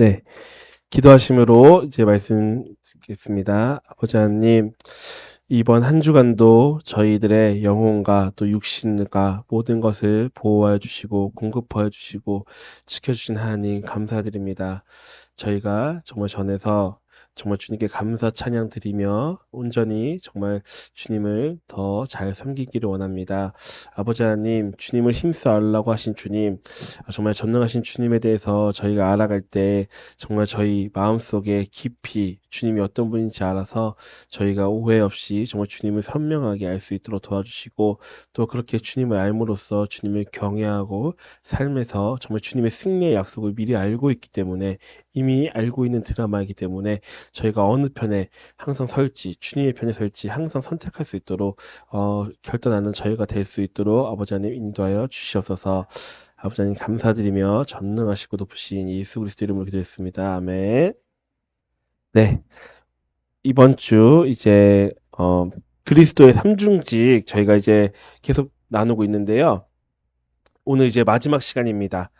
네, 기도하심으로 이제 말씀 드리겠습니다. 아버지 하나님, 이번 한 주간도 저희들의 영혼과 또 육신과 모든 것을 보호하여 주시고 공급하여 주시고 지켜주신 하나님 감사드립니다. 저희가 정말 전에서 정말 주님께 감사 찬양 드리며 온전히 정말 주님을 더 잘 섬기기를 원합니다. 아버지 하나님, 주님을 힘써 알라고 하신 주님, 정말 전능하신 주님에 대해서 저희가 알아갈 때 정말 저희 마음속에 깊이 주님이 어떤 분인지 알아서 저희가 오해 없이 정말 주님을 선명하게 알 수 있도록 도와주시고, 또 그렇게 주님을 알므로써 주님을 경외하고 삶에서 정말 주님의 승리의 약속을 미리 알고 있기 때문에, 이미 알고 있는 드라마이기 때문에 저희가 어느 편에 항상 설지, 주님의 편에 설지 항상 선택할 수 있도록 결단하는 저희가 될 수 있도록 아버지 하나님 인도하여 주시옵소서. 아버지 하나님 감사드리며 전능하시고 높으신 예수 그리스도 이름으로 기도했습니다. 아멘. 네, 이번 주 이제 그리스도의 삼중직 저희가 이제 계속 나누고 있는데요. 오늘 이제 마지막 시간입니다.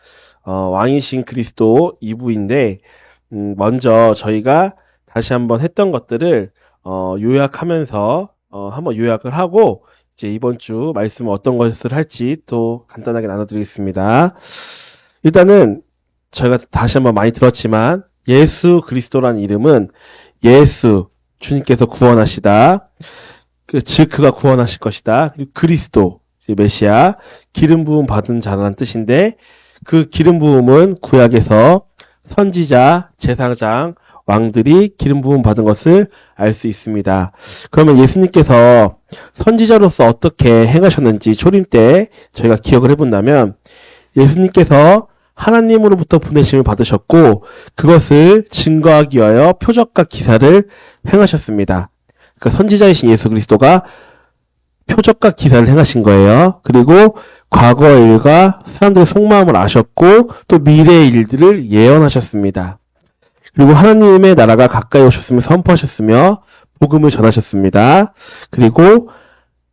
왕이신 그리스도 2부인데 먼저 저희가 다시 한번 했던 것들을 요약하면서 한번 요약을 하고 이제 이번 주 말씀은 어떤 것을 할지 또 간단하게 나눠드리겠습니다. 일단은 저희가 다시 한번 많이 들었지만 예수 그리스도라는 이름은 예수, 주님께서 구원하시다. 즉 그가 구원하실 것이다. 그리고 그리스도, 메시아, 기름 부음 받은 자라는 뜻인데 그 기름 부음은 구약에서 선지자, 제사장, 왕들이 기름 부음 받은 것을 알 수 있습니다. 그러면 예수님께서 선지자로서 어떻게 행하셨는지 초림 때 저희가 기억을 해본다면 예수님께서 하나님으로부터 보내심을 받으셨고 그것을 증거하기 위하여 표적과 기사를 행하셨습니다. 그러니까 선지자이신 예수 그리스도가 표적과 기사를 행하신 거예요. 그리고 과거의 일과 사람들의 속마음을 아셨고 또 미래의 일들을 예언하셨습니다. 그리고 하나님의 나라가 가까이 오셨으며 선포하셨으며 복음을 전하셨습니다. 그리고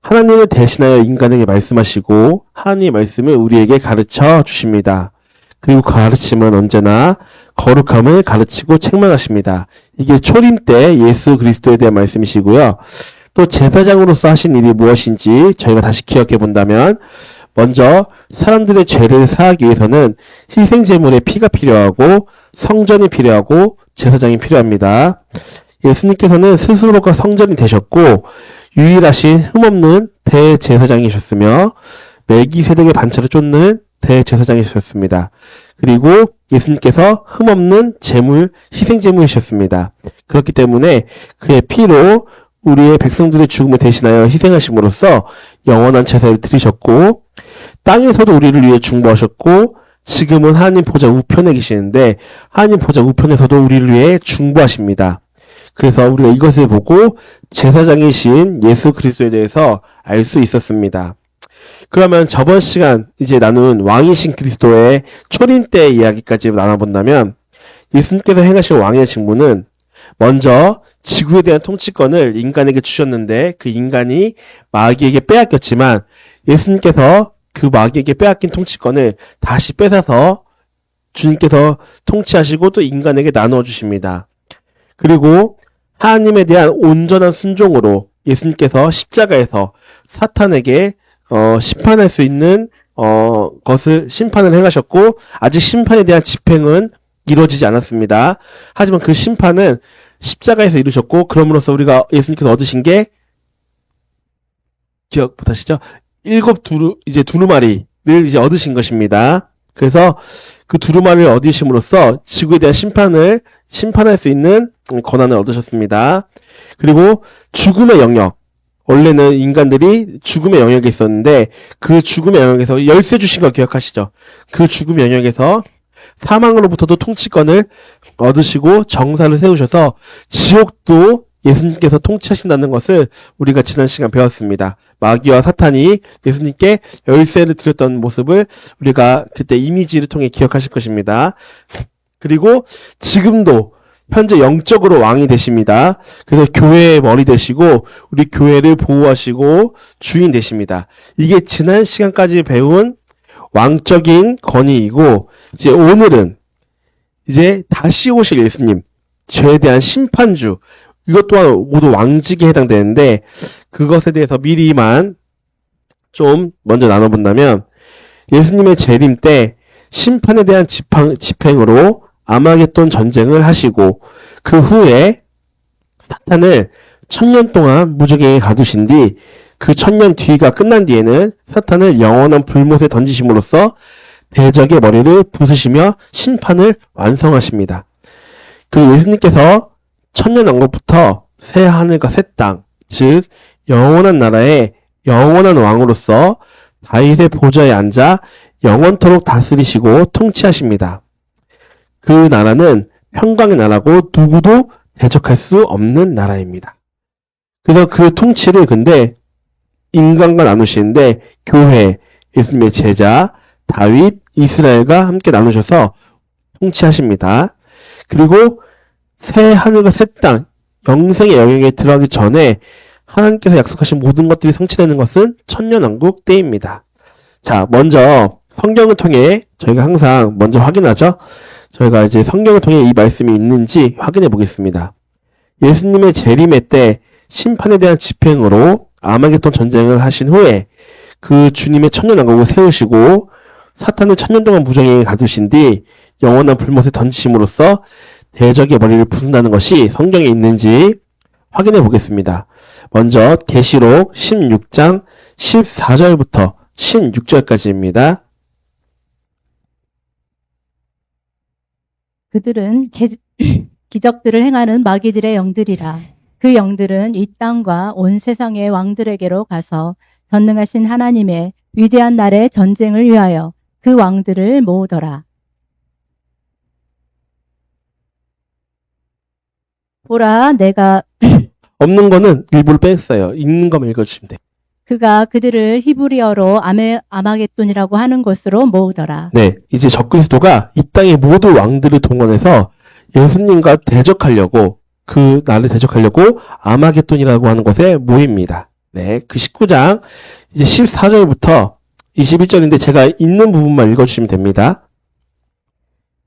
하나님을 대신하여 인간에게 말씀하시고 하나님의 말씀을 우리에게 가르쳐 주십니다. 그리고 그 가르침은 언제나 거룩함을 가르치고 책망하십니다. 이게 초림 때 예수 그리스도에 대한 말씀이시고요. 또 제사장으로서 하신 일이 무엇인지 저희가 다시 기억해 본다면 먼저 사람들의 죄를 사하기 위해서는 희생제물의 피가 필요하고 성전이 필요하고 제사장이 필요합니다. 예수님께서는 스스로가 성전이 되셨고 유일하신 흠없는 대제사장이셨으며 멜기세덱의 반차를 쫓는 대제사장이셨습니다. 그리고 예수님께서 흠없는 제물, 희생제물이셨습니다. 그렇기 때문에 그의 피로 우리의 백성들의 죽음을 대신하여 희생하심으로써 영원한 제사를 드리셨고 땅에서도 우리를 위해 중보하셨고 지금은 하나님 보좌 우편에 계시는데 하나님 보좌 우편에서도 우리를 위해 중보하십니다. 그래서 우리가 이것을 보고 제사장이신 예수 그리스도에 대해서 알 수 있었습니다. 그러면 저번 시간 이제 나눈 왕이신 그리스도의 초림 때 이야기까지 나눠본다면 예수님께서 행하신 왕의 직무는 먼저 지구에 대한 통치권을 인간에게 주셨는데 그 인간이 마귀에게 빼앗겼지만 예수님께서 그 마귀에게 빼앗긴 통치권을 다시 뺏어서 주님께서 통치하시고 또 인간에게 나누어 주십니다. 그리고 하나님에 대한 온전한 순종으로 예수님께서 십자가에서 사탄에게 심판할 수 있는 것을 심판을 행하셨고 아직 심판에 대한 집행은 이루어지지 않았습니다. 하지만 그 심판은 십자가에서 이루셨고 그럼으로써 우리가 예수님께서 얻으신 게 기억 못하시죠? 이제 두루마리를 이제 얻으신 것입니다. 그래서 그 두루마리를 얻으심으로써 지구에 대한 심판할 수 있는 권한을 얻으셨습니다. 그리고 죽음의 영역, 원래는 인간들이 죽음의 영역에 있었는데 그 죽음의 영역에서 열쇠 주신 거 기억하시죠? 그 죽음의 영역에서 사망으로부터도 통치권을 얻으시고 정사를 세우셔서 지옥도 예수님께서 통치하신다는 것을 우리가 지난 시간 배웠습니다. 마귀와 사탄이 예수님께 열쇠를 드렸던 모습을 우리가 그때 이미지를 통해 기억하실 것입니다. 그리고 지금도 현재 영적으로 왕이 되십니다. 그래서 교회의 머리 되시고 우리 교회를 보호하시고 주인 되십니다. 이게 지난 시간까지 배운 왕적인 권위이고 이제 오늘은 이제 다시 오실 예수님, 죄에 대한 심판주, 이것 또한 모두 왕직에 해당되는데, 그것에 대해서 미리만 좀 먼저 나눠본다면, 예수님의 재림 때 심판에 대한 집행으로 아마겟돈 전쟁을 하시고, 그 후에 사탄을 1000년 동안 무적행에 가두신 뒤, 그 1000년 뒤가 끝난 뒤에는 사탄을 영원한 불못에 던지심으로써 대적의 머리를 부수시며 심판을 완성하십니다. 그리고 예수님께서 1000년 왕국부터 새 하늘과 새 땅, 즉 영원한 나라의 영원한 왕으로서 다윗의 보좌에 앉아 영원토록 다스리시고 통치하십니다. 그 나라는 평강의 나라고 누구도 대적할 수 없는 나라입니다. 그래서 그 통치를 근데 인간과 나누시는데 교회, 예수님의 제자, 다윗, 이스라엘과 함께 나누셔서 통치하십니다. 그리고 새 하늘과 새 땅, 영생의 영역에 들어가기 전에 하나님께서 약속하신 모든 것들이 성취되는 것은 천년왕국 때입니다. 자, 먼저 성경을 통해 저희가 항상 먼저 확인하죠. 저희가 이제 성경을 통해 이 말씀이 있는지 확인해 보겠습니다. 예수님의 재림의 때 심판에 대한 집행으로 아마겟돈 전쟁을 하신 후에 그 주님의 천년왕국을 세우시고 사탄을 1000년 동안 무정행에 가두신 뒤 영원한 불못에 던지심으로써 대적의 머리를 부순다는 것이 성경에 있는지 확인해 보겠습니다. 먼저 계시록 16장 14절부터 16절까지입니다. 그들은 기적들을 행하는 마귀들의 영들이라. 그 영들은 이 땅과 온 세상의 왕들에게로 가서 전능하신 하나님의 위대한 날의 전쟁을 위하여 그 왕들을 모으더라. 보라, 내가 없는 거는 일부를 뺐어요. 있는 것만 읽어주시면 돼요. 그가 그들을 히브리어로 아마겟돈이라고 하는 곳으로 모으더라. 네, 이제 적그리스도가 이 땅의 모든 왕들을 동원해서 예수님과 대적하려고 그 날을 대적하려고 아마겟돈이라고 하는 곳에 모입니다. 네, 그 19장 이제 14절부터 21절인데 제가 있는 부분만 읽어주시면 됩니다.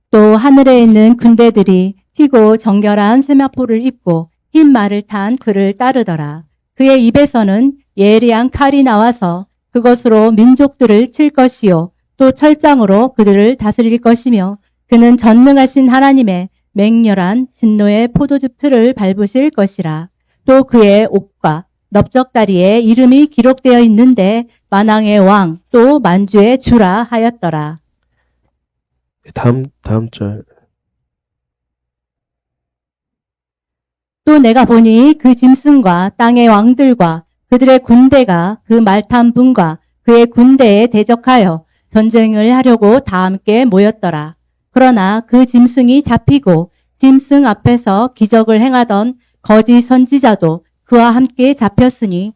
또 하늘에 있는 군대들이 희고 정결한 세마포를 입고 흰 말을 탄 그를 따르더라. 그의 입에서는 예리한 칼이 나와서 그것으로 민족들을 칠 것이요 또 철장으로 그들을 다스릴 것이며 그는 전능하신 하나님의 맹렬한 진노의 포도즙 틀을 밟으실 것이라. 또 그의 옷과 넓적다리에 이름이 기록되어 있는데 만왕의 왕 또 만주의 주라 하였더라. 다음 절. 또 내가 보니 그 짐승과 땅의 왕들과 그들의 군대가 그 말탄 분과 그의 군대에 대적하여 전쟁을 하려고 다 함께 모였더라. 그러나 그 짐승이 잡히고 짐승 앞에서 기적을 행하던 거짓 선지자도 그와 함께 잡혔으니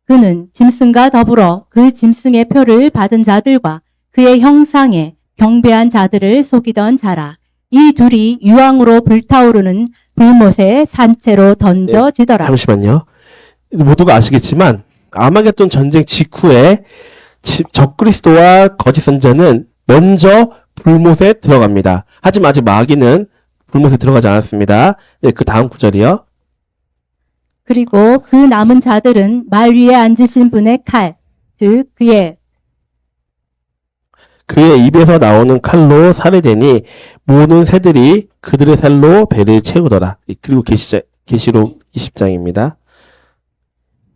그는 짐승과 더불어 그 짐승의 표를 받은 자들과 그의 형상에 경배한 자들을 속이던 자라. 이 둘이 유황으로 불타오르는 불못에 산채로 던져지더라. 잠시만요. 모두가 아시겠지만 아마겟돈 전쟁 직후에 적그리스도와 거짓 선지자는 먼저 불못에 들어갑니다. 하지만 아직 마귀는 불못에 들어가지 않았습니다. 네, 그 다음 구절이요. 그리고 그 남은 자들은 말 위에 앉으신 분의 칼, 즉 그의 입에서 나오는 칼로 살해되니 모든 새들이 그들의 살로 배를 채우더라. 그리고 계시록 20장입니다.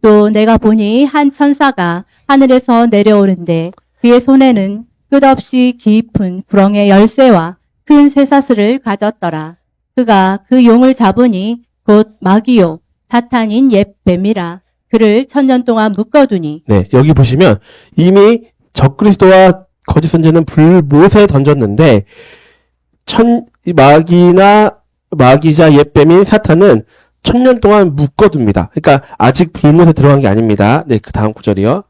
또 내가 보니 한 천사가 하늘에서 내려오는데 그의 손에는 끝없이 깊은 구렁의 열쇠와 큰 쇠사슬을 가졌더라. 그가 그 용을 잡으니 곧 마귀요 사탄인 옛뱀이라. 그를 1000년 동안 묶어두니. 네, 여기 보시면 이미 적그리스도와 거짓 선지자는 불못에 던졌는데 마귀자 옛뱀인 사탄은 1000년 동안 묶어둡니다. 그러니까 아직 불못에 들어간 게 아닙니다. 네, 그 다음 구절이요.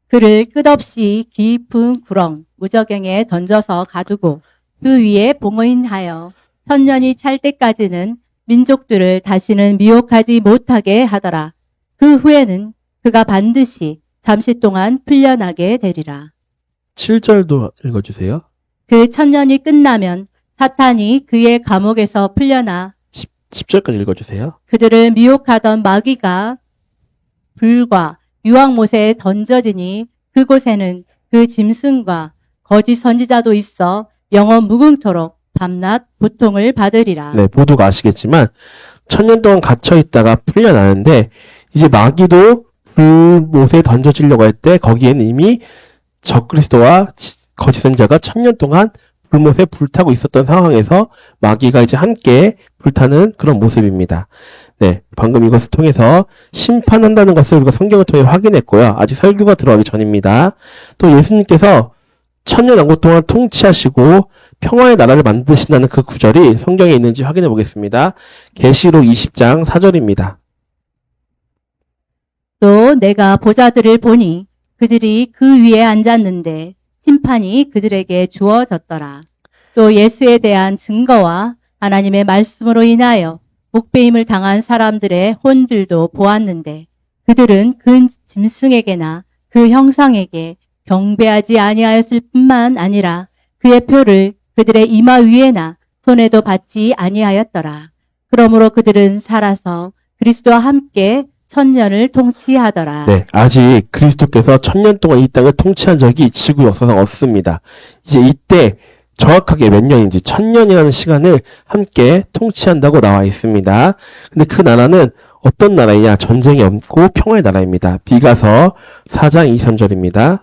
그를 끝없이 깊은 구렁 무저갱에 던져서 가두고 그 위에 봉인하여 1000년이 찰 때까지는 민족들을 다시는 미혹하지 못하게 하더라. 그 후에는 그가 반드시 잠시 동안 풀려나게 되리라. 7절도 읽어주세요. 그 1000년이 끝나면 사탄이 그의 감옥에서 풀려나 10절까지 읽어주세요. 그들을 미혹하던 마귀가 불과 유황못에 던져지니 그곳에는 그 짐승과 거짓 선지자도 있어 영원 무궁토록 밤낮 고통을 받으리라. 네, 모두가 아시겠지만 천년 동안 갇혀 있다가 풀려나는데 이제 마귀도 불못에 던져지려고 할 때 거기에는 이미 적그리스도와 거짓 선지자가 천년 동안 불못에 불타고 있었던 상황에서 마귀가 이제 함께 불타는 그런 모습입니다. 네, 방금 이것을 통해서 심판한다는 것을 우리가 성경을 통해 확인했고요. 아직 설교가 들어가기 전입니다. 또 예수님께서 천년 왕국 동안 통치하시고 평화의 나라를 만드신다는 그 구절이 성경에 있는지 확인해 보겠습니다. 계시록 20장 4절입니다. 또 내가 보자들을 보니 그들이 그 위에 앉았는데 심판이 그들에게 주어졌더라. 또 예수에 대한 증거와 하나님의 말씀으로 인하여 목배임을 당한 사람들의 혼들도 보았는데 그들은 그 짐승에게나 그 형상에게 경배하지 아니하였을 뿐만 아니라 그의 표를 그들의 이마 위에나 손에도 받지 아니하였더라. 그러므로 그들은 살아서 그리스도와 함께 천년을 통치하더라. 네, 아직 그리스도께서 천년 동안 이 땅을 통치한 적이 지구 역사상 없습니다. 이제 이때 정확하게 몇 년인지 천년이라는 시간을 함께 통치한다고 나와 있습니다. 근데 그 나라는 어떤 나라이냐? 전쟁이 없고 평화의 나라입니다. 비가서 4장 23절입니다.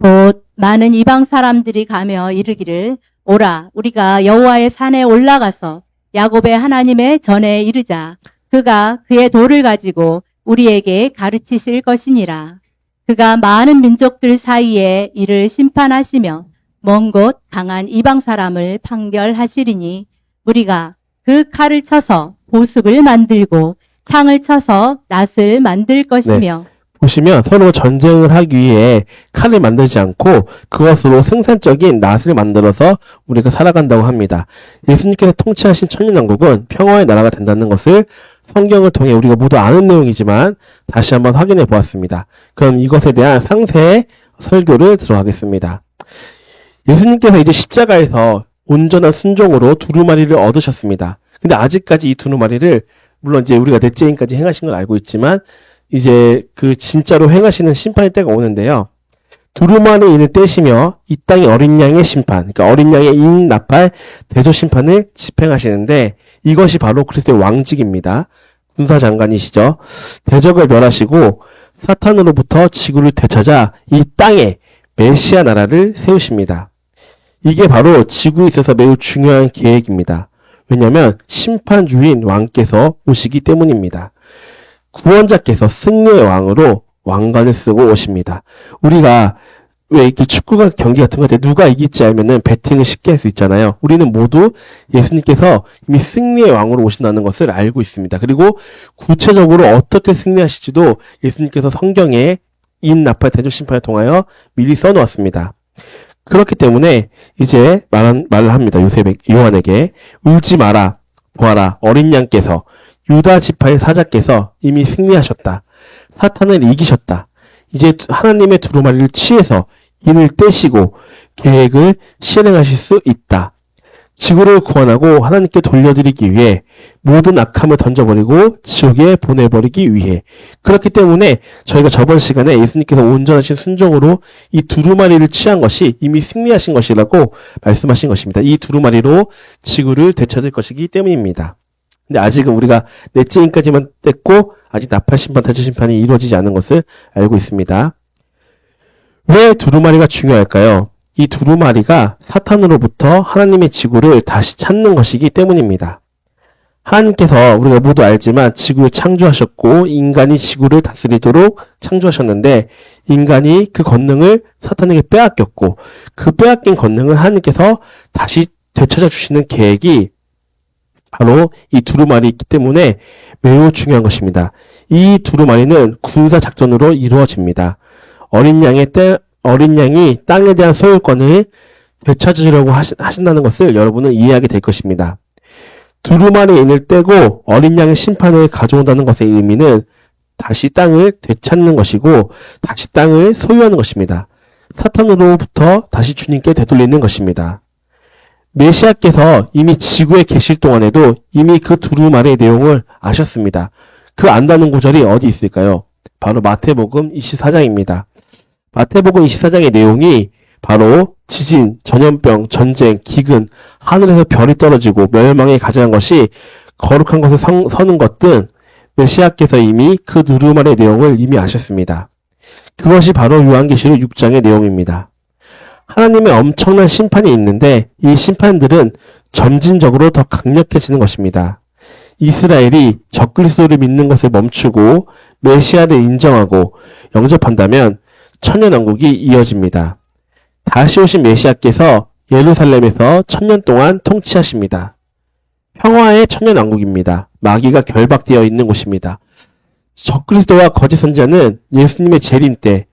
곧 많은 이방 사람들이 가며 이르기를 오라 우리가 여호와의 산에 올라가서 야곱의 하나님의 전에 이르자. 그가 그의 돌을 가지고 우리에게 가르치실 것이니라. 그가 많은 민족들 사이에 이를 심판하시며 먼 곳 강한 이방 사람을 판결하시리니 우리가 그 칼을 쳐서 보습을 만들고 창을 쳐서 낫을 만들 것이며 보시면 서로 전쟁을 하기 위해 칼을 만들지 않고 그것으로 생산적인 낫을 만들어서 우리가 살아간다고 합니다. 예수님께서 통치하신 천년왕국은 평화의 나라가 된다는 것을 성경을 통해 우리가 모두 아는 내용이지만 다시 한번 확인해 보았습니다. 그럼 이것에 대한 상세의 설교를 들어가겠습니다. 예수님께서 이제 십자가에서 온전한 순종으로 두루마리를 얻으셨습니다. 근데 아직까지 이 두루마리를 물론 이제 우리가 넷째인까지 행하신 걸 알고 있지만 이제 그 진짜로 행하시는 심판의 때가 오는데요. 두루마리 인을 떼시며 이 땅의 어린 양의 심판, 그러니까 어린 양의 인 나팔 대조 심판을 집행하시는데 이것이 바로 그리스도의 왕직입니다. 군사장관이시죠. 대적을 멸하시고 사탄으로부터 지구를 되찾아 이 땅에 메시아 나라를 세우십니다. 이게 바로 지구에 있어서 매우 중요한 계획입니다. 왜냐하면 심판주인 왕께서 오시기 때문입니다. 구원자께서 승리의 왕으로 왕관을 쓰고 오십니다. 우리가 왜 이렇게 축구가 경기 같은 거 할 때 누가 이길지 알면은 배팅을 쉽게 할 수 있잖아요. 우리는 모두 예수님께서 이미 승리의 왕으로 오신다는 것을 알고 있습니다. 그리고 구체적으로 어떻게 승리하실지도 예수님께서 성경에 인 나팔 대조 심판을 통하여 미리 써놓았습니다. 그렇기 때문에 이제 말을 합니다. 요한에게 울지 마라, 보아라, 어린 양께서 유다 지파의 사자께서 이미 승리하셨다. 사탄을 이기셨다. 이제 하나님의 두루마리를 취해서 인을 떼시고 계획을 실행하실 수 있다. 지구를 구원하고 하나님께 돌려드리기 위해 모든 악함을 던져버리고 지옥에 보내버리기 위해. 그렇기 때문에 저희가 저번 시간에 예수님께서 온전하신 순종으로 이 두루마리를 취한 것이 이미 승리하신 것이라고 말씀하신 것입니다. 이 두루마리로 지구를 되찾을 것이기 때문입니다. 근데 아직은 우리가 넷째 인까지만 뗐고 아직 나팔 심판, 대조 심판이 이루어지지 않은 것을 알고 있습니다. 왜 두루마리가 중요할까요? 이 두루마리가 사탄으로부터 하나님의 지구를 다시 찾는 것이기 때문입니다. 하나님께서 우리가 모두 알지만 지구를 창조하셨고 인간이 지구를 다스리도록 창조하셨는데 인간이 그 권능을 사탄에게 빼앗겼고 그 빼앗긴 권능을 하나님께서 다시 되찾아 주시는 계획이 바로 이 두루마리 있기 때문에 매우 중요한 것입니다. 이 두루마리는 군사 작전으로 이루어집니다. 어린 양이 땅에 대한 소유권을 되찾으려고 하신다는 것을 여러분은 이해하게 될 것입니다. 두루마리 인을 떼고 어린 양의 심판을 가져온다는 것의 의미는 다시 땅을 되찾는 것이고 다시 땅을 소유하는 것입니다. 사탄으로부터 다시 주님께 되돌리는 것입니다. 메시아께서 이미 지구에 계실 동안에도 이미 그 두루마리의 내용을 아셨습니다. 그 안다는 구절이 어디 있을까요? 바로 마태복음 24장입니다. 마태복음 24장의 내용이 바로 지진, 전염병, 전쟁, 기근, 하늘에서 별이 떨어지고 멸망에 가져간 것이 거룩한 것을 서는 것 등 메시아께서 이미 그 두루마리의 내용을 이미 아셨습니다. 그것이 바로 요한계시록 6장의 내용입니다. 하나님의 엄청난 심판이 있는데 이 심판들은 점진적으로 더 강력해지는 것입니다. 이스라엘이 적그리스도를 믿는 것을 멈추고 메시아를 인정하고 영접한다면 천년왕국이 이어집니다. 다시 오신 메시아께서 예루살렘에서 1000년 동안 통치하십니다. 평화의 천년왕국입니다. 마귀가 결박되어 있는 곳입니다. 적그리스도와 거짓 선지자는 예수님의 재림 때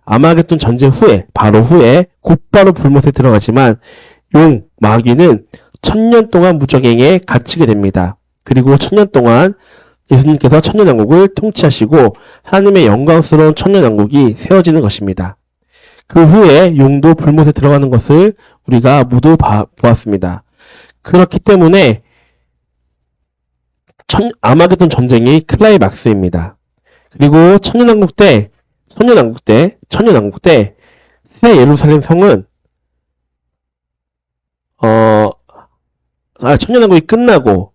아마겟돈 전쟁 후에 바로 후에 곧바로 불못에 들어가지만 마귀는 1000년 동안 무적행에 갇히게 됩니다. 그리고 1000년 동안 예수님께서 천년왕국을 통치하시고 하나님의 영광스러운 천년왕국이 세워지는 것입니다. 그 후에 용도 불못에 들어가는 것을 우리가 모두 보았습니다. 그렇기 때문에 아마겟돈 전쟁이 클라이막스입니다. 그리고 천년왕국 때 새 예루살렘 성은 천년왕국이 끝나고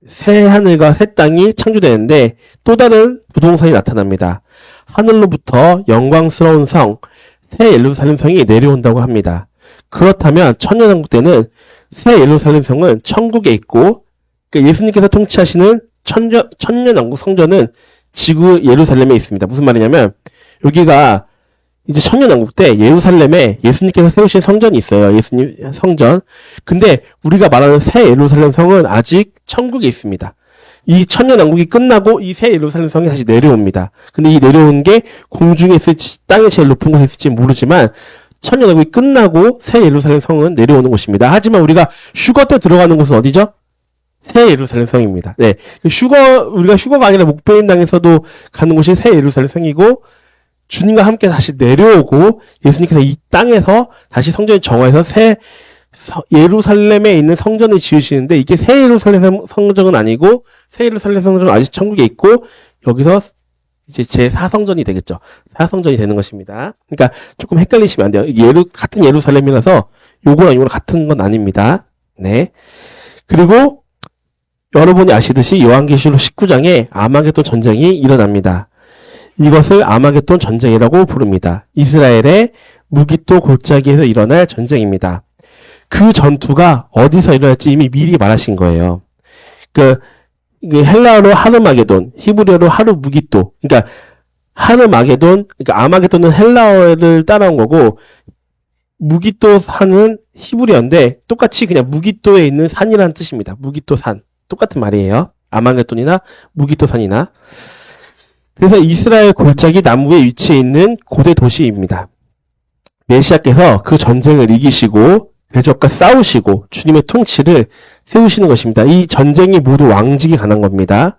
새 하늘과 새 땅이 창조되는데 또 다른 부동산이 나타납니다. 하늘로부터 영광스러운 성, 새 예루살렘 성이 내려온다고 합니다. 그렇다면 천년왕국 때는 새 예루살렘 성은 천국에 있고 그러니까 예수님께서 통치하시는 천년왕국 성전은 지구 예루살렘에 있습니다. 무슨 말이냐면 여기가 이제 천년왕국 때 예루살렘에 예수님께서 세우신 성전이 있어요. 예수님 성전. 근데 우리가 말하는 새 예루살렘 성은 아직 천국에 있습니다. 이 천년왕국이 끝나고 이 새 예루살렘 성이 다시 내려옵니다. 근데 이 내려온 게 공중에 있을지 땅의 제일 높은 곳에 있을지 모르지만 천년왕국이 끝나고 새 예루살렘 성은 내려오는 곳입니다. 하지만 우리가 휴거 때 들어가는 곳은 어디죠? 새 예루살렘 성입니다. 네. 우리가 휴거가 아니라 목배인 땅에서도 가는 곳이 새 예루살렘 성이고 주님과 함께 다시 내려오고 예수님께서 이 땅에서 다시 성전을 정화해서 새 예루살렘에 있는 성전을 지으시는데 이게 새 예루살렘 성전은 아니고 새 예루살렘 성전은 아직 천국에 있고 여기서 이제 제4성전이 되겠죠. 4성전이 되는 것입니다. 그러니까 조금 헷갈리시면 안 돼요. 같은 예루살렘이라서 요거랑 요거랑 같은 건 아닙니다. 네. 그리고 여러분이 아시듯이 요한계시록 19장에 아마겟돈 전쟁이 일어납니다. 이것을 아마겟돈 전쟁이라고 부릅니다. 이스라엘의 무기토 골짜기에서 일어날 전쟁입니다. 그 전투가 어디서 일어날지 이미 미리 말하신 거예요. 헬라어로 하르마게돈, 히브리어로 하르무기토. 그러니까 하르마게돈, 그러니까 아마겟돈은 헬라어를 따라온 거고 무기토 산은 히브리어인데 똑같이 그냥 무기토에 있는 산이라는 뜻입니다. 무기토 산. 똑같은 말이에요. 아마겟돈이나 무기토 산이나. 그래서 이스라엘 골짜기 남부에 위치해 있는 고대 도시입니다. 메시아께서 그 전쟁을 이기시고 대적과 싸우시고 주님의 통치를 세우시는 것입니다. 이 전쟁이 모두 왕직이 관한 겁니다.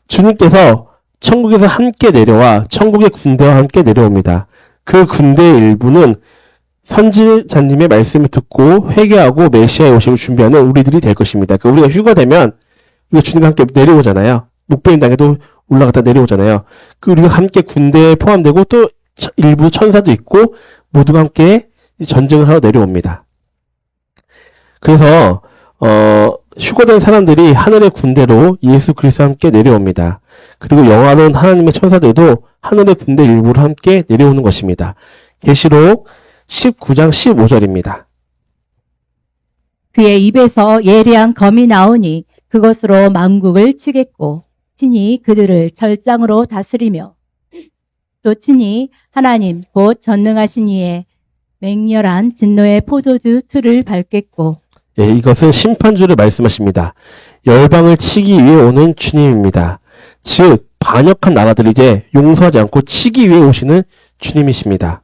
주님께서 천국에서 함께 내려와 천국의 군대와 함께 내려옵니다. 그 군대의 일부는 선지자님의 말씀을 듣고 회개하고 메시아의 오심을 준비하는 우리들이 될 것입니다. 그러니까 우리가 휴거되면 우리가 주님과 함께 내려오잖아요. 목배인 땅에도 올라갔다 내려오잖아요. 우리가 함께 군대에 포함되고 또 일부 천사도 있고 모두가 함께 전쟁을 하러 내려옵니다. 그래서 휴거된 사람들이 하늘의 군대로 예수 그리스도와 함께 내려옵니다. 그리고 영화로운 하나님의 천사들도 하늘의 군대 일부로 함께 내려오는 것입니다. 계시록 19장 15절입니다. 그의 입에서 예리한 검이 나오니 그것으로 만국을 치겠고 친히 그들을 철장으로 다스리며 또 친히 하나님 곧 전능하신 이의 맹렬한 진노의 포도주 틀을 밟겠고 예, 이것은 심판주를 말씀하십니다. 열방을 치기 위해 오는 주님입니다. 즉 반역한 나라들을 이제 용서하지 않고 치기 위해 오시는 주님이십니다.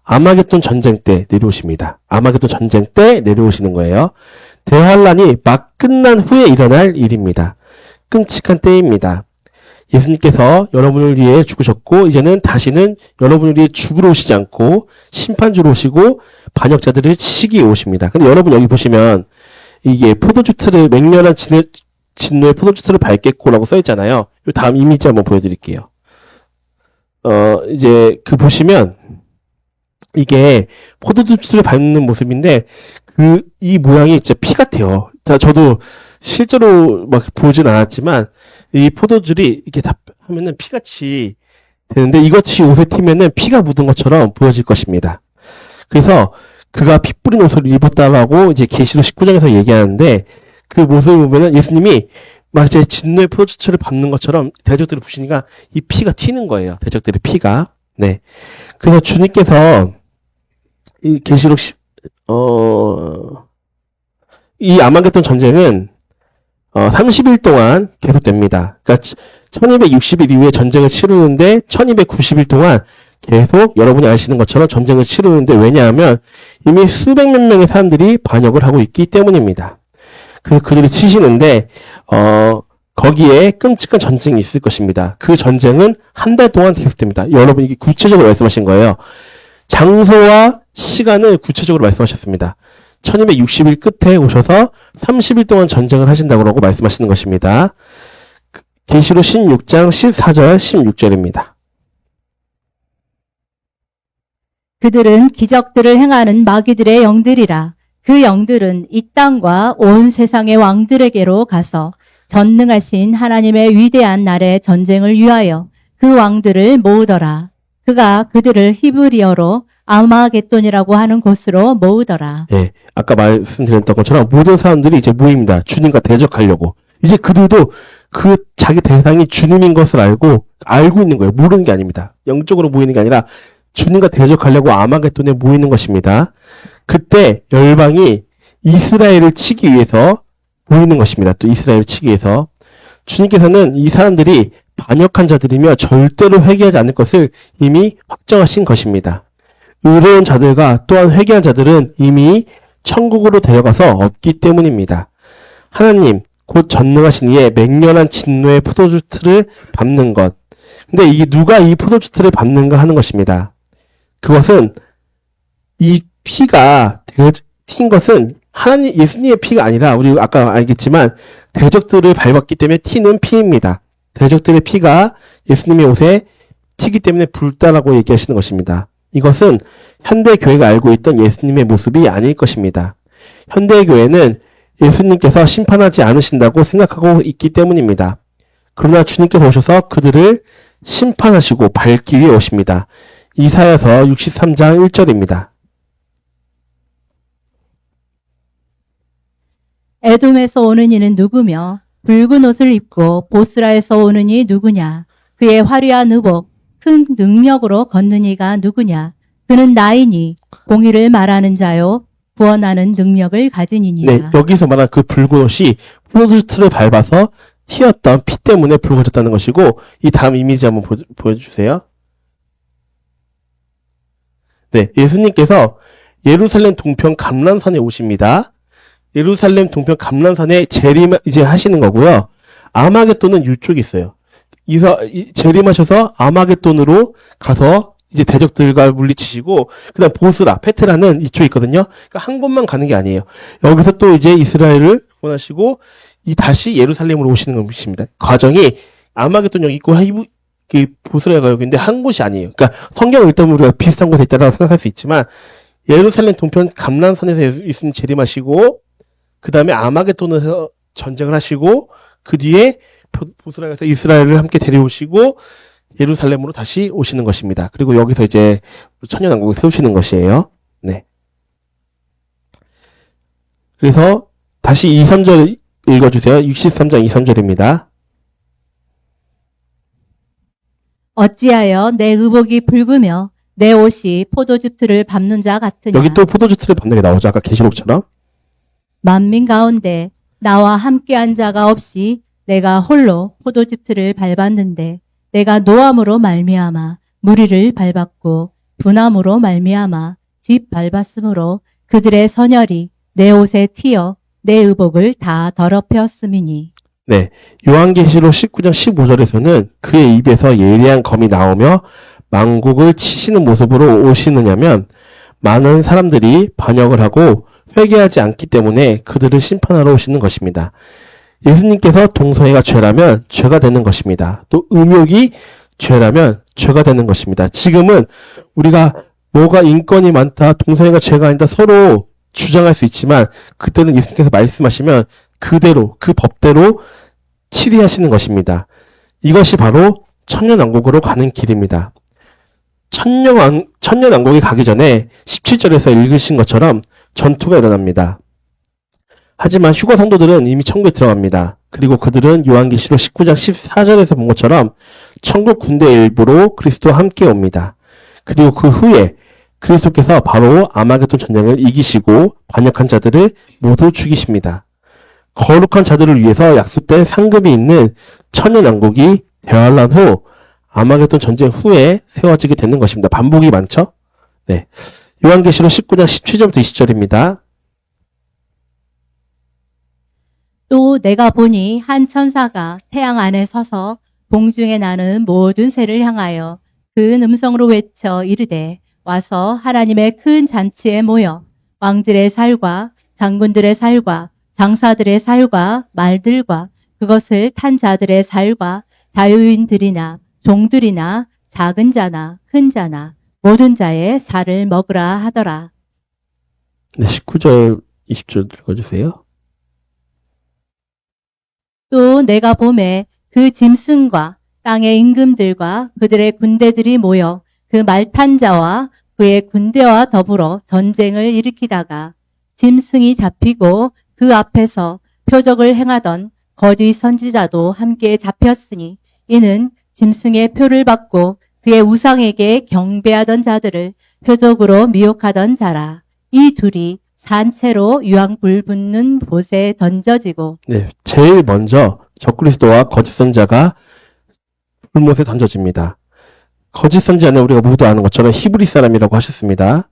아마겟돈 전쟁 때 내려오십니다. 아마겟돈 전쟁 때 내려오시는 거예요. 대환란이 막 끝난 후에 일어날 일입니다. 끔찍한 때입니다. 예수님께서 여러분을 위해 죽으셨고 이제는 다시는 여러분을 위해 죽으러 오시지 않고 심판주로 오시고 반역자들을 치시기 오십니다. 근데 여러분 여기 보시면 이게 포도주틀을 맹렬한 진노의 포도주틀을 밟겠고라고 써있잖아요. 다음 이미지 한번 보여드릴게요. 이제 보시면 이게 포도주틀을 밟는 모습인데 이 모양이 진짜 피 같아요. 저도 실제로 막 보진 않았지만 이 포도줄이 이렇게 다 하면은 피같이 되는데 이것이 옷에 튀면은 피가 묻은 것처럼 보여질 것입니다. 그래서 그가 피 뿌린 옷을 입었다라고 이제 계시록 19장에서 얘기하는데 그 모습을 보면은 예수님이 막 이제 진노의 포도주틀을 밟는 것처럼 대적들을 부시니까 이 피가 튀는 거예요. 대적들의 피가. 네. 그래서 주님께서 이 계시록 이 아마겟돈 전쟁은 30일 동안 계속됩니다. 그러니까 1260일 이후에 전쟁을 치르는데 1290일 동안 계속 여러분이 아시는 것처럼 전쟁을 치르는데 왜냐하면 이미 수백 몇 명의 사람들이 반역을 하고 있기 때문입니다. 그래서 그들이 치시는데 거기에 끔찍한 전쟁이 있을 것입니다. 그 전쟁은 한 달 동안 계속됩니다. 여러분 이게 구체적으로 말씀하신 거예요. 장소와 시간을 구체적으로 말씀하셨습니다. 1260일 끝에 오셔서 30일 동안 전쟁을 하신다고 말씀하시는 것입니다. 계시록 16장 14절 16절입니다. 그들은 기적들을 행하는 마귀들의 영들이라. 그 영들은 이 땅과 온 세상의 왕들에게로 가서 전능하신 하나님의 위대한 날의 전쟁을 위하여 그 왕들을 모으더라. 그가 그들을 히브리어로 아마겟돈이라고 하는 곳으로 모으더라. 예, 아까 말씀드렸던 것처럼 모든 사람들이 이제 모입니다. 주님과 대적하려고. 이제 그들도 자기 대상이 주님인 것을 알고 있는 거예요. 모르는 게 아닙니다. 영적으로 모이는 게 아니라 주님과 대적하려고 아마겟돈에 모이는 것입니다. 그때 열방이 이스라엘을 치기 위해서 모이는 것입니다. 또 이스라엘을 치기 위해서. 주님께서는 이 사람들이 반역한 자들이며 절대로 회개하지 않을 것을 이미 확정하신 것입니다. 의로운 자들과 또한 회개한 자들은 이미 천국으로 데려가서 없기 때문입니다. 하나님, 곧 전능하신 이의 맹렬한 진노의 포도주틀을 밟는 것. 근데 이게 누가 이 포도주틀을 밟는가 하는 것입니다. 그것은 이 피가 튄 것은 예수님의 피가 아니라 우리 아까 알겠지만 대적들을 밟았기 때문에 튀는 피입니다. 대적들의 피가 예수님의 옷에 튀기 때문에 불다라고 얘기하시는 것입니다. 이것은 현대교회가 알고 있던 예수님의 모습이 아닐 것입니다. 현대교회는 예수님께서 심판하지 않으신다고 생각하고 있기 때문입니다. 그러나 주님께서 오셔서 그들을 심판하시고 밟기 위해 오십니다. 이사야서 63장 1절입니다. 에돔에서 오는 이는 누구며 붉은 옷을 입고 보스라에서 오는 이 누구냐. 그의 화려한 의복 큰 능력으로 걷는 이가 누구냐. 그는 나이니 공의를 말하는 자요 구원하는 능력을 가진 이니라. 네, 여기서 말한 그 붉은 옷이 포도주틀을 밟아서 튀었던 피 때문에 붉어졌다는 것이고 이 다음 이미지 한번 보여주세요. 네, 예수님께서 예루살렘 동편 감람산에 오십니다. 예루살렘 동편 감람산에 이제 하시는 거고요. 아마겟돈은 이쪽에 있어요. 재림하셔서 아마겟돈으로 가서 이제 대적들과 물리치시고 그다음 보스라, 페트라는 이쪽에 있거든요. 그러니까 한 곳만 가는 게 아니에요. 여기서 또 이제 이스라엘을 구원하시고 다시 예루살렘으로 오시는 것입니다. 과정이 아마겟돈 여기 있고 보스라가 여기 있는데 한 곳이 아니에요. 그러니까 성경을 읽다 보면 우리가 비슷한 곳에 있다고 생각할 수 있지만 예루살렘 동편 감람산에서 예수님 재림하시고 그 다음에 아마겟돈에서 전쟁을 하시고 그 뒤에 보스라에서 이스라엘을 함께 데려오시고 예루살렘으로 다시 오시는 것입니다. 그리고 여기서 이제 천년왕국을 세우시는 것이에요. 네. 그래서 다시 2, 3절 읽어주세요. 63장 2, 3절입니다. 어찌하여 내 의복이 붉으며 내 옷이 포도주틀을 밟는 자 같으냐. 여기 또 포도주틀을 밟는 게 나오죠. 아까 계시록처럼. 만민 가운데 나와 함께한 자가 없이 내가 홀로 포도주틀을 밟았는데 내가 노함으로 말미암아 무리를 밟았고 분함으로 말미암아 집 밟았으므로 그들의 선혈이 내 옷에 튀어 내 의복을 다 더럽혔음이니. 네, 요한계시록 19장 15절에서는 그의 입에서 예리한 검이 나오며 만국을 치시는 모습으로 오시느냐면 많은 사람들이 반역을 하고 회개하지 않기 때문에 그들을 심판하러 오시는 것입니다. 예수님께서 동성애가 죄라면 죄가 되는 것입니다. 또 음욕이 죄라면 죄가 되는 것입니다. 지금은 우리가 뭐가 인권이 많다, 동성애가 죄가 아니다 서로 주장할 수 있지만 그때는 예수님께서 말씀하시면 그대로 그 법대로 치리하시는 것입니다. 이것이 바로 천년왕국으로 가는 길입니다. 천년왕국에 가기 전에 17절에서 읽으신 것처럼 전투가 일어납니다. 하지만 휴거 성도들은 이미 천국에 들어갑니다. 그리고 그들은 요한계시록 19장 14절에서 본 것처럼 천국 군대의 일부로 그리스도와 함께 옵니다. 그리고 그 후에 그리스도께서 바로 아마겟돈 전쟁을 이기시고 반역한 자들을 모두 죽이십니다. 거룩한 자들을 위해서 약속된 상급이 있는 천년왕국이 대환란 후 아마겟돈 전쟁 후에 세워지게 되는 것입니다. 반복이 많죠? 네. 요한계시록 19장 17절부터 20절입니다. 또 내가 보니 한 천사가 태양 안에 서서 공중에 나는 모든 새를 향하여 큰 음성으로 외쳐 이르되 와서 하나님의 큰 잔치에 모여 왕들의 살과 장군들의 살과 장사들의 살과 말들과 그것을 탄 자들의 살과 자유인들이나 종들이나 작은 자나 큰 자나 모든 자의 살을 먹으라 하더라. 네, 19절, 20절 읽어주세요. 또 내가 봄에 그 짐승과 땅의 임금들과 그들의 군대들이 모여 그 말 탄 자와 그의 군대와 더불어 전쟁을 일으키다가 짐승이 잡히고 그 앞에서 표적을 행하던 거짓 선지자도 함께 잡혔으니 이는 짐승의 표를 받고 그의 우상에게 경배하던 자들을 표적으로 미혹하던 자라. 이 둘이 산채로 유황불 붙는 곳에 던져지고 네, 제일 먼저 적그리스도와 거짓 선지자가 불못에 던져집니다. 거짓 선지자는 우리가 모두 아는 것처럼 히브리 사람이라고 하셨습니다.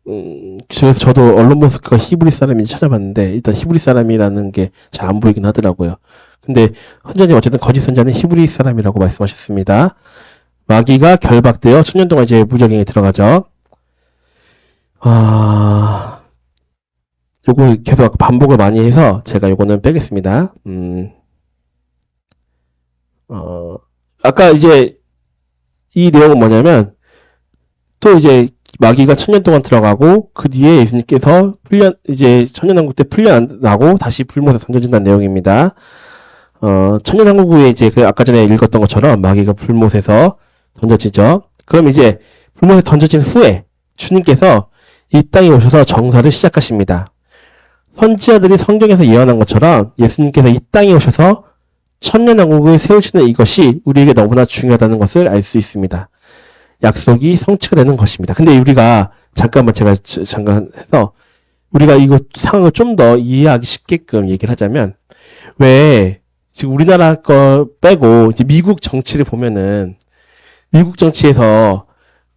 그래서 저도 언론 모스크가 히브리 사람인지 찾아봤는데 일단 히브리 사람이라는 게 잘 안 보이긴 하더라고요. 근데 헌자님 어쨌든 거짓 선지자는 히브리 사람이라고 말씀하셨습니다. 마귀가 결박되어 천년 동안 이제 무적행에 들어가죠. 요거 계속 반복을 많이 해서 제가 요거는 빼겠습니다. 아까 이제 이 내용은 뭐냐면 또 이제 마귀가 천년 동안 들어가고 그 뒤에 예수님께서 이제 천년왕국 때 풀려나고 다시 불못에 던져진다는 내용입니다. 천년왕국 후에 이제 그 아까 전에 읽었던 것처럼 마귀가 불못에서 던져지죠. 그럼 이제 불못에 던져진 후에 주님께서 이 땅에 오셔서 정사를 시작하십니다. 선지자들이 성경에서 예언한 것처럼 예수님께서 이 땅에 오셔서 천년왕국을 세우시는 이것이 우리에게 너무나 중요하다는 것을 알 수 있습니다. 약속이 성취가 되는 것입니다. 근데 우리가 잠깐 해서 우리가 이거 상황을 좀 더 이해하기 쉽게끔 얘기를 하자면 왜 지금 우리나라 거 빼고 이제 미국 정치를 보면은 미국 정치에서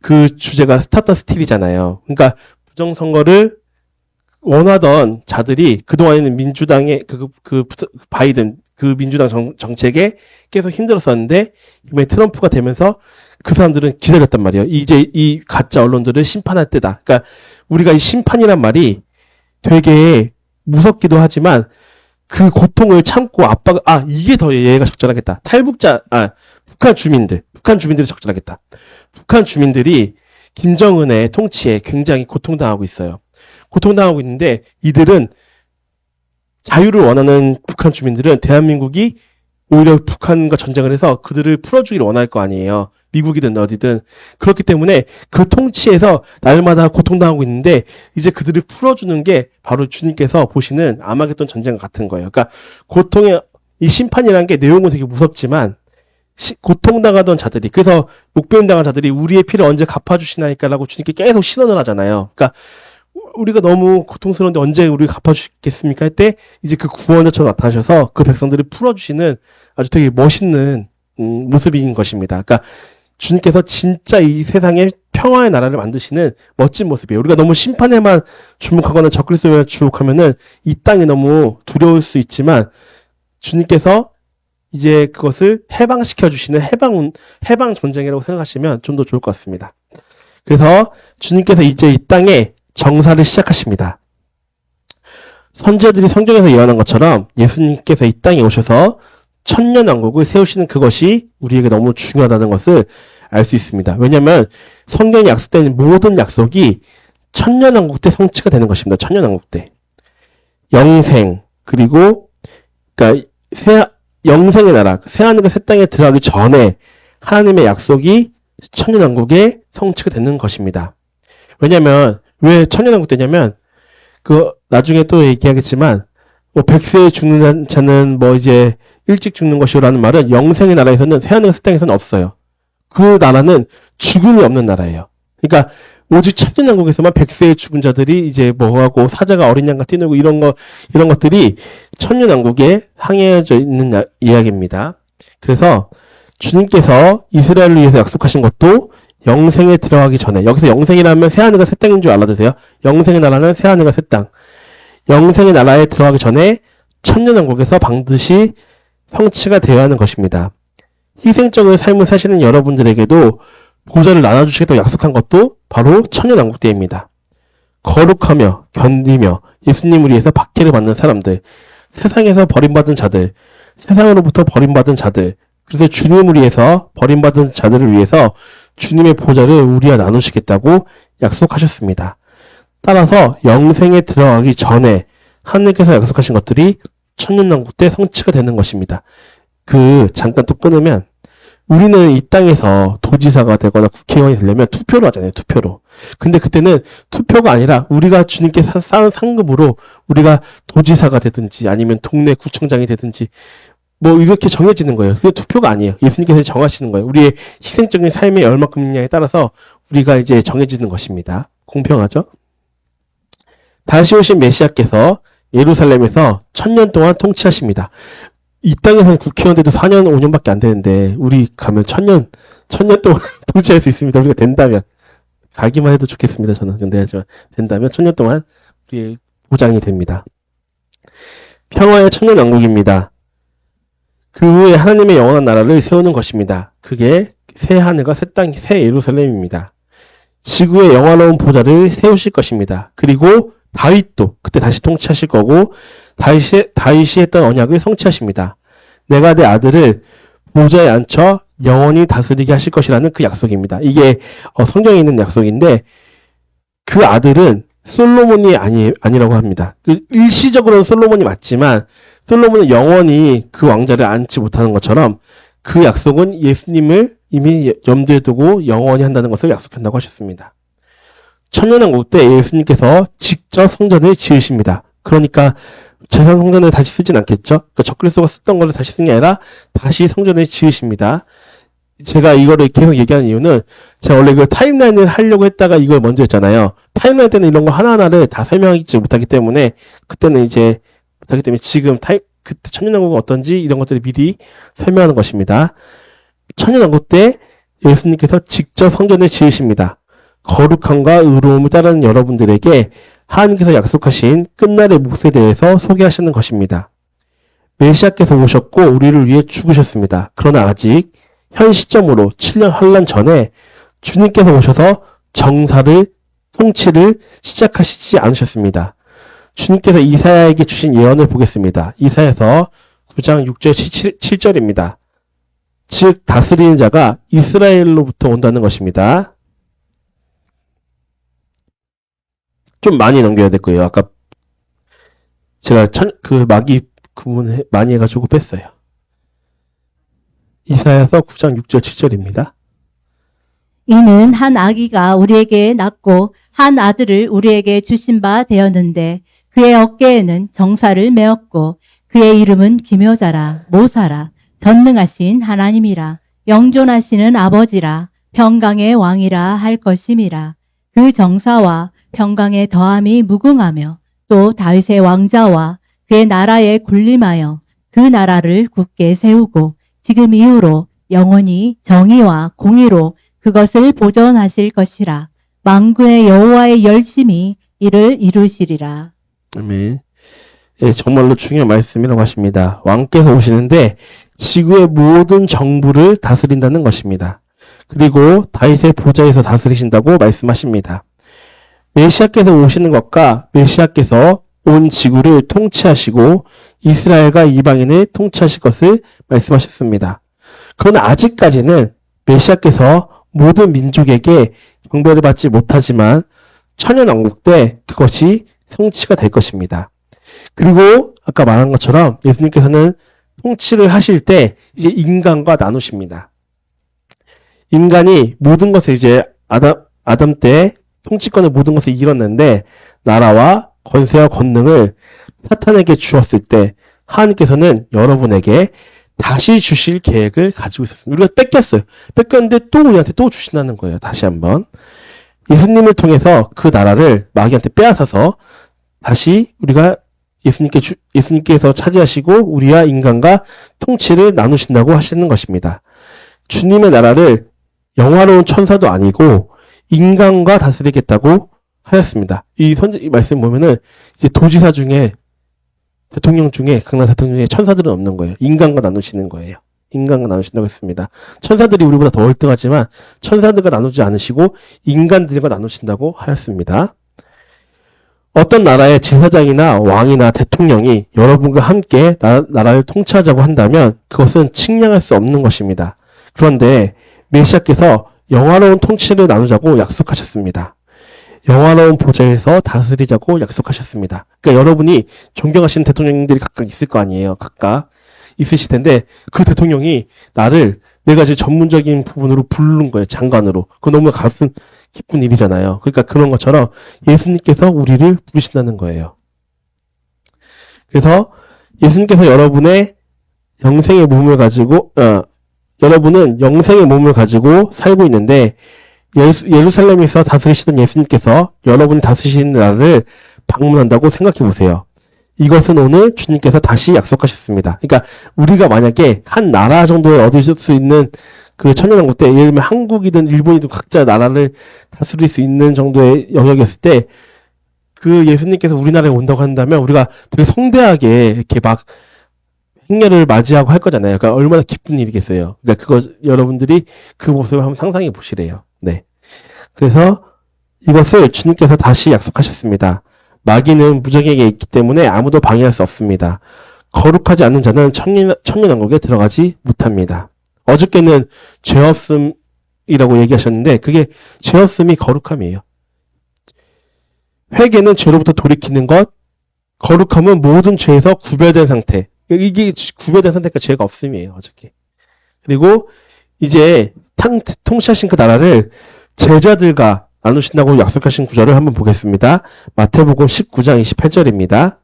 그 주제가 스타터 스틸이잖아요. 그러니까 부정선거를 원하던 자들이 그동안에는 민주당의 바이든 그 민주당 정책에 계속 힘들었었는데 이번에 트럼프가 되면서 그 사람들은 기다렸단 말이에요. 이제 이 가짜 언론들을 심판할 때다. 그러니까 우리가 이 심판이란 말이 되게 무섭기도 하지만 그 고통을 참고 이게 더 얘가 적절하겠다. 북한 주민들이 적절하겠다. 북한 주민들이 김정은의 통치에 굉장히 고통당하고 있어요. 고통당하고 있는데 이들은 자유를 원하는 북한 주민들은 대한민국이 오히려 북한과 전쟁을 해서 그들을 풀어주기를 원할 거 아니에요. 미국이든 어디든. 그렇기 때문에 그 통치에서 날마다 고통당하고 있는데 이제 그들을 풀어주는 게 바로 주님께서 보시는 아마겟돈 전쟁과 같은 거예요. 그러니까 고통의 이 심판이라는 게 내용은 되게 무섭지만 고통당하던 자들이 그래서 목배임당한 자들이 우리의 피를 언제 갚아주시나이까라고 주님께 계속 신원을 하잖아요. 그러니까 우리가 너무 고통스러운데 언제 우리가 갚아주시겠습니까? 할 때 이제 그 구원자처럼 나타나셔서 그 백성들을 풀어주시는 아주 되게 멋있는 모습인 것입니다. 그러니까 주님께서 진짜 이 세상에 평화의 나라를 만드시는 멋진 모습이에요. 우리가 너무 심판에만 주목하거나 적그리스도에만 주목하면은 이 땅이 너무 두려울 수 있지만 주님께서 이제 그것을 해방시켜 주시는 해방 전쟁이라고 생각하시면 좀 더 좋을 것 같습니다. 그래서 주님께서 이제 이 땅에 정사를 시작하십니다. 선지자들이 성경에서 예언한 것처럼 예수님께서 이 땅에 오셔서 천년왕국을 세우시는 그것이 우리에게 너무 중요하다는 것을 알 수 있습니다. 왜냐하면 성경에 약속된 모든 약속이 천년왕국 때 성취가 되는 것입니다. 천년왕국 때. 영생, 그리고 그러니까 영생의 나라, 새하늘과 새 땅에 들어가기 전에 하나님의 약속이 천년왕국에 성취가 되는 것입니다. 왜냐하면 왜 천년왕국 때냐면 나중에 또 얘기하겠지만 100세에 죽는 자는 이제 일찍 죽는 것이라는 말은 영생의 나라에서는 새하늘과 새 땅에서는 없어요. 그 나라는 죽음이 없는 나라예요. 그러니까 오직 천년왕국에서만 100세에 죽은 자들이 이제 뭐하고 사자가 어린 양과 뛰놀고 이런 것들이 천년왕국에 항해져 있는 이야기입니다. 그래서 주님께서 이스라엘을 위해서 약속하신 것도 영생에 들어가기 전에, 여기서 영생이라면 새하늘과 새 땅인 줄 알아두세요. 영생의 나라는 새하늘과 새 땅. 영생의 나라에 들어가기 전에 천년왕국에서 반드시 성취가 되어야 하는 것입니다. 희생적인 삶을 사시는 여러분들에게도 보좌를 나눠주시겠다고 약속한 것도 바로 천년왕국 때입니다. 거룩하며 견디며 예수님을 위해서 박해를 받는 사람들, 세상에서 버림받은 자들, 세상으로부터 버림받은 자들, 그래서 주님을 위해서 버림받은 자들을 위해서 주님의 보좌를 우리와 나누시겠다고 약속하셨습니다. 따라서 영생에 들어가기 전에 하느님께서 약속하신 것들이 천년왕국 때 성취가 되는 것입니다. 잠깐 또 끊으면 우리는 이 땅에서 도지사가 되거나 국회의원이 되려면 투표로 하잖아요. 투표로. 근데 그때는 투표가 아니라 우리가 주님께 쌓은 상급으로 우리가 도지사가 되든지 아니면 동네 구청장이 되든지 이렇게 정해지는 거예요. 그게 투표가 아니에요. 예수님께서 정하시는 거예요. 우리의 희생적인 삶이 얼마큼이냐에 따라서 우리가 이제 정해지는 것입니다. 공평하죠? 다시 오신 메시아께서 예루살렘에서 1000년 동안 통치하십니다. 이 땅에서는 국회의원 돼도 4년, 5년밖에 안 되는데 우리 가면 1000년 동안 통치할 수 있습니다. 우리가 된다면. 가기만 해도 좋겠습니다. 저는. 근데 하지만 된다면 1000년 동안 우리의 보장이 됩니다. 평화의 천년왕국입니다. 그 후에 하나님의 영원한 나라를 세우는 것입니다. 그게 새 하늘과 새 땅, 새 예루살렘입니다. 지구의 영화로운 보좌를 세우실 것입니다. 그리고 다윗도 그때 다시 통치하실 거고 다윗이 했던 언약을 성취하십니다. 내가 내 아들을 보좌에 앉혀 영원히 다스리게 하실 것이라는 그 약속입니다. 이게 성경에 있는 약속인데 그 아들은 솔로몬이 아니라고 합니다. 일시적으로는 솔로몬이 맞지만 솔로몬은 영원히 그 왕자를 앉지 못하는 것처럼 그 약속은 예수님을 이미 염두에 두고 영원히 한다는 것을 약속한다고 하셨습니다. 천년왕국 때 예수님께서 직접 성전을 지으십니다. 그러니까 재산 성전을 다시 쓰진 않겠죠? 적그리스도가 쓰던 것을 다시 쓰는 게 아니라 다시 성전을 지으십니다. 제가 이거를 계속 얘기하는 이유는 제가 원래 그 타임라인을 하려고 했다가 이걸 먼저 했잖아요. 타임라인 때는 이런 거 하나하나를 다 설명하지 못하기 때문에 그때는 이제 못하기 때문에 지금 그때 천년왕국은 어떤지 이런 것들을 미리 설명하는 것입니다. 천년왕국 때 예수님께서 직접 성전을 지으십니다. 거룩함과 의로움을 따르는 여러분들에게 하나님께서 약속하신 끝날의 몫에 대해서 소개하시는 것입니다. 메시아께서 오셨고 우리를 위해 죽으셨습니다. 그러나 아직 현 시점으로 7년 환란 전에 주님께서 오셔서 정사를 통치를 시작하시지 않으셨습니다. 주님께서 이사야에게 주신 예언을 보겠습니다. 이사야서 9장 6절 7절입니다. 즉 다스리는 자가 이스라엘로부터 온다는 것입니다. 좀 많이 넘겨야 될 거예요. 아까 제가 마귀 구분 많이 해가지고 뺐어요. 이사야서 9장 6절 7절입니다. 이는 한 아기가 우리에게 낳고 한 아들을 우리에게 주신 바 되었는데 그의 어깨에는 정사를 메었고 그의 이름은 기묘자라 모사라 전능하신 하나님이라 영존하시는 아버지라 평강의 왕이라 할 것임이라. 그 정사와 평강의 더함이 무궁하며 또 다윗의 왕자와 그의 나라에 군림하여 그 나라를 굳게 세우고 지금 이후로 영원히 정의와 공의로 그것을 보존하실 것이라. 만군의 여호와의 열심히 이를 이루시리라. 아멘. 예, 정말로 중요한 말씀이라고 하십니다. 왕께서 오시는데 지구의 모든 정부를 다스린다는 것입니다. 그리고 다윗의 보좌에서 다스리신다고 말씀하십니다. 메시아께서 오시는 것과 메시아께서 온 지구를 통치하시고 이스라엘과 이방인을 통치하실 것을 말씀하셨습니다. 그러나 아직까지는 메시아께서 모든 민족에게 경배를 받지 못하지만 천연왕국 때 그것이 성취가 될 것입니다. 그리고 아까 말한 것처럼 예수님께서는 통치를 하실 때 이제 인간과 나누십니다. 인간이 모든 것을 이제 아담 때 통치권의 모든 것을 잃었는데 나라와 권세와 권능을 사탄에게 주었을 때 하나님께서는 여러분에게 다시 주실 계획을 가지고 있었습니다. 우리가 뺏겼어요. 뺏겼는데 또 우리한테 또 주신다는 거예요. 다시 한번. 예수님을 통해서 그 나라를 마귀한테 빼앗아서 다시 우리가 예수님께서 차지하시고 우리와 인간과 통치를 나누신다고 하시는 것입니다. 주님의 나라를 영화로운 천사도 아니고 인간과 다스리겠다고 하였습니다. 이 말씀 보면은 이제 도지사 중에 대통령 중에 강남 대통령 중에 천사들은 없는 거예요. 인간과 나누시는 거예요. 인간과 나누신다고 했습니다. 천사들이 우리보다 더 월등하지만 천사들과 나누지 않으시고 인간들과 나누신다고 하였습니다. 어떤 나라의 제사장이나 왕이나 대통령이 여러분과 함께 나라를 통치하자고 한다면 그것은 측량할 수 없는 것입니다. 그런데 메시아께서 영화로운 통치를 나누자고 약속하셨습니다. 영화로운 보좌에서 다스리자고 약속하셨습니다. 그러니까 여러분이 존경하시는 대통령들이 각각 있을 거 아니에요. 각각 있으실 텐데 그 대통령이 내가 이제 전문적인 부분으로 부른 거예요. 장관으로. 그거 너무 가슴 기쁜 일이잖아요. 그러니까 그런 것처럼 예수님께서 우리를 부르신다는 거예요. 그래서 예수님께서 여러분의 영생의 몸을 가지고 여러분은 영생의 몸을 가지고 살고 있는데 예루살렘에서 다스리시던 예수님께서 여러분이 다스리시는 나라를 방문한다고 생각해 보세요. 이것은 오늘 주님께서 다시 약속하셨습니다. 그러니까 우리가 만약에 한 나라 정도에 얻을 수 있는 그 천년왕국 때, 예를 들면 한국이든 일본이든 각자 나라를 다스릴 수 있는 정도의 영역이었을 때, 그 예수님께서 우리나라에 온다고 한다면 우리가 되게 성대하게 이렇게 막 행렬을 맞이하고 할 거잖아요. 그러니까 얼마나 기쁜 일이겠어요. 그러니까 여러분들이 그 모습을 한번 상상해 보시래요. 네. 그래서 이것을 주님께서 다시 약속하셨습니다. 마귀는 무적에게 있기 때문에 아무도 방해할 수 없습니다. 거룩하지 않은 자는 천년왕국에 들어가지 못합니다. 어저께는 죄 없음이라고 얘기하셨는데 그게 죄 없음이 거룩함이에요. 회개는 죄로부터 돌이키는 것, 거룩함은 모든 죄에서 구별된 상태. 이게 구별된 상태가 죄가 없음이에요. 어저께. 그리고 이제 통치하신 그 나라를 제자들과 나누신다고 약속하신 구절을 한번 보겠습니다. 마태복음 19장 28절입니다.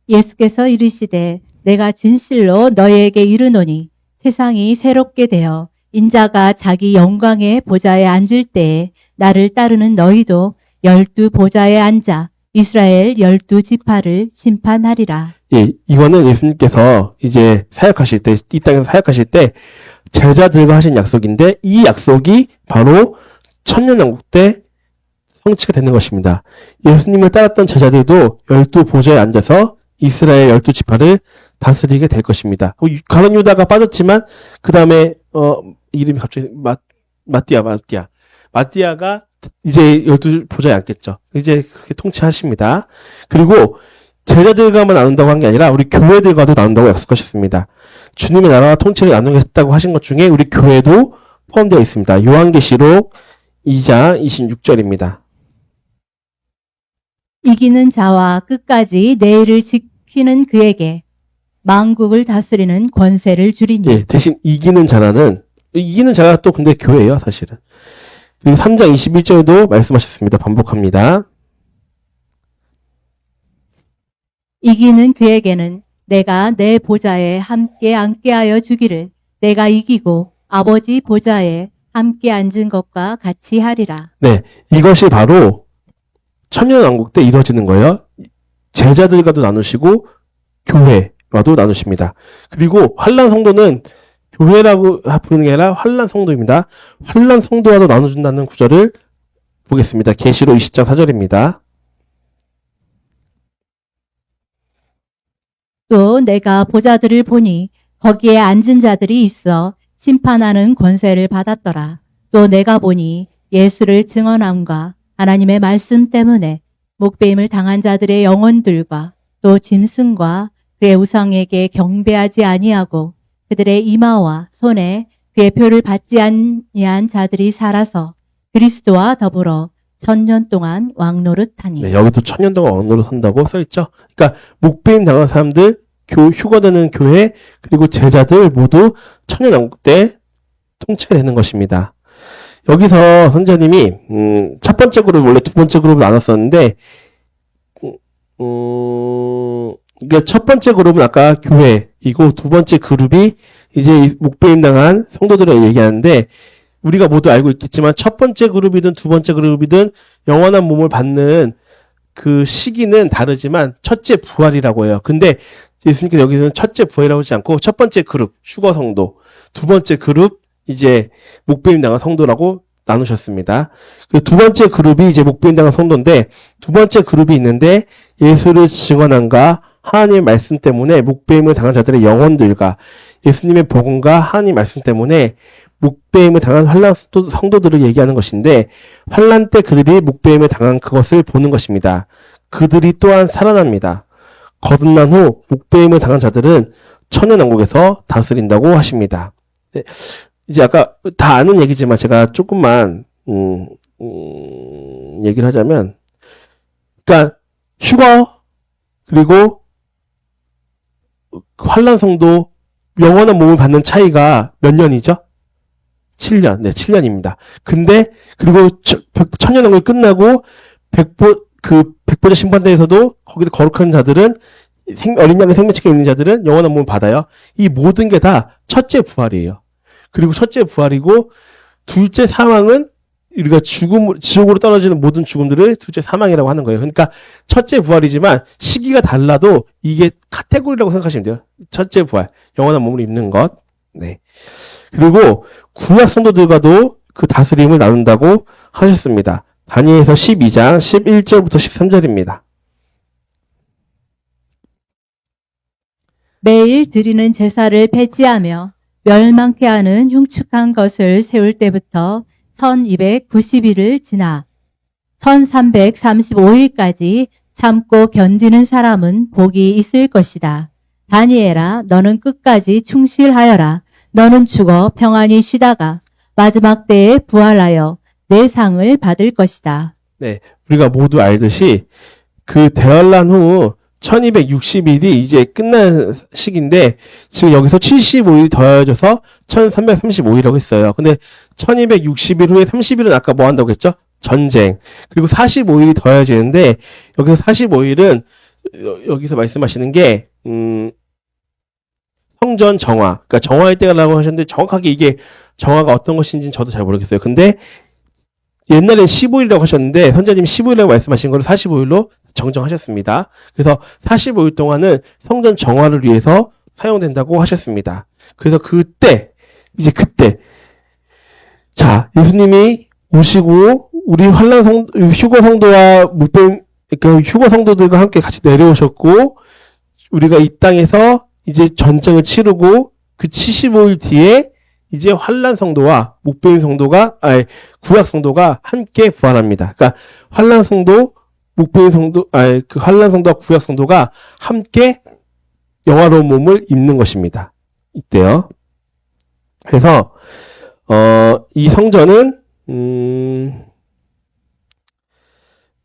예수께서 이르시되 내가 진실로 너희에게 이르노니 세상이 새롭게 되어 인자가 자기 영광의 보좌에 앉을 때에 나를 따르는 너희도 12 보좌에 앉아 이스라엘 12지파를 심판하리라. 예, 이거는 예수님께서 이제 사역하실 때, 이 땅에서 사역하실 때 제자들과 하신 약속인데 이 약속이 바로 천년왕국 때 성취가 되는 것입니다. 예수님을 따랐던 제자들도 12 보좌에 앉아서 이스라엘 12지파를 다스리게 될 것입니다. 가룟 유다가 빠졌지만 그 다음에 이름이 갑자기 마띠아가 이제 12 보좌에 앉겠죠. 이제 그렇게 통치하십니다. 그리고 제자들과만 나눈다고 한 게 아니라 우리 교회들과도 나눈다고 약속하셨습니다. 주님의 나라와 통치를 나누겠다고 하신 것 중에 우리 교회도 포함되어 있습니다. 요한계시록 2장 26절입니다. 이기는 자와 끝까지 내일을 지키는 그에게 만국을 다스리는 권세를 주리니. 예, 대신 이기는 자가 또 근데 교회예요, 사실은. 그리고 3장 21절도 말씀하셨습니다. 반복합니다. 이기는 그에게는 내가 내 보좌에 함께 앉게 하여 주기를 내가 이기고 아버지 보좌에 함께 앉은 것과 같이 하리라. 네, 이것이 바로 천년왕국 때 이루어지는 거예요. 제자들과도 나누시고 교회와도 나누십니다. 그리고 환난 성도는 교회라고 부르는 게 아니라 환난 성도입니다. 환난 성도와도 나눠준다는 구절을 보겠습니다. 계시록 20장 4절입니다. 또 내가 보자들을 보니 거기에 앉은 자들이 있어 심판하는 권세를 받았더라. 또 내가 보니 예수를 증언함과 하나님의 말씀 때문에 목배임을 당한 자들의 영혼들과 또 짐승과 그의 우상에게 경배하지 아니하고 그들의 이마와 손에 그의 표를 받지 아니한 자들이 살아서 그리스도와 더불어 1000년 동안 왕노릇하니. 네, 여기도 1000년 동안 왕노릇 한다고 써있죠. 그러니까 목배임 당한 사람들, 휴거되는 교회, 그리고 제자들 모두 1000년 왕국 때 통치되는 것입니다. 여기서 선자님이 첫 번째 그룹, 원래 두 번째 그룹을 나눴었는데 그러니까 첫 번째 그룹은 아까 교회이고 두 번째 그룹이 이제 목배임 당한 성도들을 얘기하는데, 우리가 모두 알고 있겠지만 첫 번째 그룹이든 두 번째 그룹이든 영원한 몸을 받는 그 시기는 다르지만 첫째 부활이라고 해요. 근데 예수님께서 여기서는 첫째 부활이라고 하지 않고 첫 번째 그룹, 휴거 성도, 두 번째 그룹, 이제 목배임 당한 성도라고 나누셨습니다. 그 두 번째 그룹이 이제 목배임 당한 성도인데, 두 번째 그룹이 있는데 예수를 증언함과 하나님의 말씀 때문에 목배임을 당한 자들의 영혼들과 예수님의 복음과 하나님 말씀 때문에 목배임을 당한 환난 성도들을 얘기하는 것인데, 환난 때 그들이 목배임을 당한 그것을 보는 것입니다. 그들이 또한 살아납니다. 거듭난 후 목배임을 당한 자들은 천년왕국에서 다스린다고 하십니다. 네, 이제 아까 다 아는 얘기지만 제가 조금만 얘기를 하자면, 그러니까 휴거 그리고 환난 성도 영원한 몸을 받는 차이가 몇 년이죠? 7년. 네, 7년입니다. 근데 그리고 천년왕국이 끝나고 백보자 심판대에서도 거기도 거룩한 자들은, 어린 양의 생명책에 있는 자들은 영원한 몸을 받아요. 이 모든 게 다 첫째 부활이에요. 그리고 첫째 부활이고, 둘째 사망은 우리가 지옥으로 떨어지는 모든 죽음들을 둘째 사망이라고 하는 거예요. 그러니까 첫째 부활이지만 시기가 달라도 이게 카테고리라고 생각하시면 돼요. 첫째 부활, 영원한 몸을 입는 것. 네. 그리고 구약 성도들과도 그 다스림을 나눈다고 하셨습니다. 다니엘서 12장 11절부터 13절입니다. 매일 드리는 제사를 폐지하며 멸망케 하는 흉측한 것을 세울 때부터 1290일을 지나 1335일까지 참고 견디는 사람은 복이 있을 것이다. 다니엘아, 너는 끝까지 충실하여라. 너는 죽어 평안히 쉬다가 마지막 때에 부활하여 내 상을 받을 것이다. 네, 우리가 모두 알듯이 그 대환란 후 1260일이 이제 끝난 시기인데, 지금 여기서 75일이 더해져서 1335일이라고 했어요. 근데 1260일 후에 30일은 아까 뭐 한다고 했죠? 전쟁. 그리고 45일이 더해지는데, 여기서 45일은 여기서 말씀하시는 게 성전 정화, 그러니까 정화의 때라고 하셨는데, 정확하게 이게 정화가 어떤 것인지는 저도 잘 모르겠어요. 근데 옛날엔 15일이라고 하셨는데 선자님 15일이라고 말씀하신 걸 45일로 정정하셨습니다. 그래서 45일 동안은 성전 정화를 위해서 사용된다고 하셨습니다. 그래서 그때 자, 예수님이 오시고 우리 휴거 성도와 그러니까 휴거 성도들과 함께 같이 내려오셨고, 우리가 이 땅에서 이제 전쟁을 치르고 그 75일 뒤에 이제 환난 성도와 목배임 성도가, 구약 성도가 함께 부활합니다. 그러니까 환난 성도, 목배임 성도, 그 환난 성도와 구약 성도가 함께 영화로운 몸을 입는 것입니다. 이때요. 그래서 이 성전은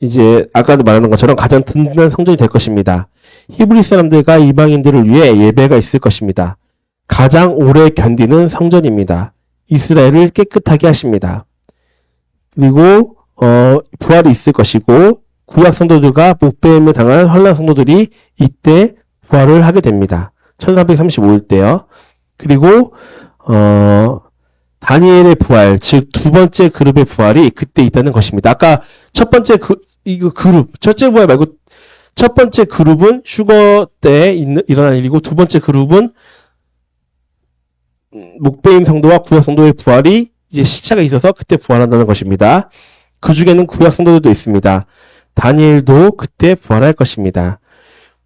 이제 아까도 말하는 것처럼 가장 든든한 성전이 될 것입니다. 히브리 사람들과 이방인들을 위해 예배가 있을 것입니다. 가장 오래 견디는 성전입니다. 이스라엘을 깨끗하게 하십니다. 그리고 부활이 있을 것이고, 구약 성도들과 목배임을 당한 환난 성도들이 이때 부활을 하게 됩니다. 1335일 때요. 그리고 다니엘의 부활, 즉 두 번째 그룹의 부활이 그때 있다는 것입니다. 아까 첫 번째 그룹, 첫째 부활 말고 첫 번째 그룹은 휴거 때 일어난 일이고, 두 번째 그룹은 목배임 성도와 구약 성도의 부활이 이제 시차가 있어서 그때 부활한다는 것입니다. 그 중에는 구약 성도들도 있습니다. 다니엘도 그때 부활할 것입니다.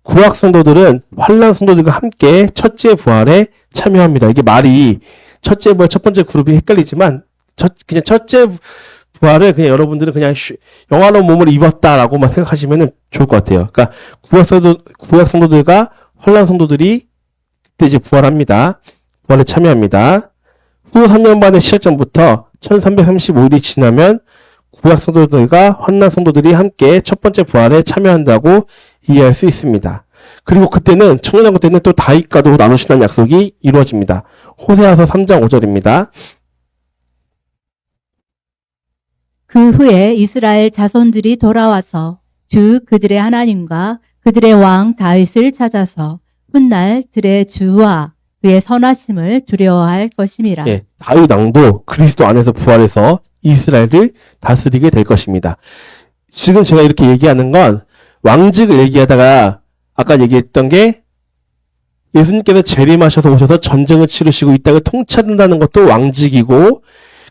구약 성도들은 환난 성도들과 함께 첫째 부활에 참여합니다. 이게 말이 첫째 부활 첫 번째 그룹이 헷갈리지만 그냥 첫째 부활을 그냥 여러분들은 그냥 영화로운 몸을 입었다라고만 생각하시면 좋을 것 같아요. 그러니까 구약 성도들과 환난 성도들이 그때 이제 부활합니다. 부활에 참여합니다. 후 3년반의 시작전부터 1335일이 지나면 구약 성도들과 환난 성도들이 함께 첫 번째 부활에 참여한다고 이해할 수 있습니다. 그리고 그때는 청년왕국 때는 또 다윗과도 나누신다는 약속이 이루어집니다. 호세아서 3장 5절입니다. 그 후에 이스라엘 자손들이 돌아와서 주 그들의 하나님과 그들의 왕 다윗을 찾아서 훗날 들의 주와 그의 선하심을 두려워할 것임이라. 예, 다윗 왕도 그리스도 안에서 부활해서 이스라엘을 다스리게 될 것입니다. 지금 제가 이렇게 얘기하는 건 왕직을 얘기하다가 아까 얘기했던 게 예수님께서 재림하셔서 오셔서 전쟁을 치르시고 이 땅을 통치한다는 것도 왕직이고,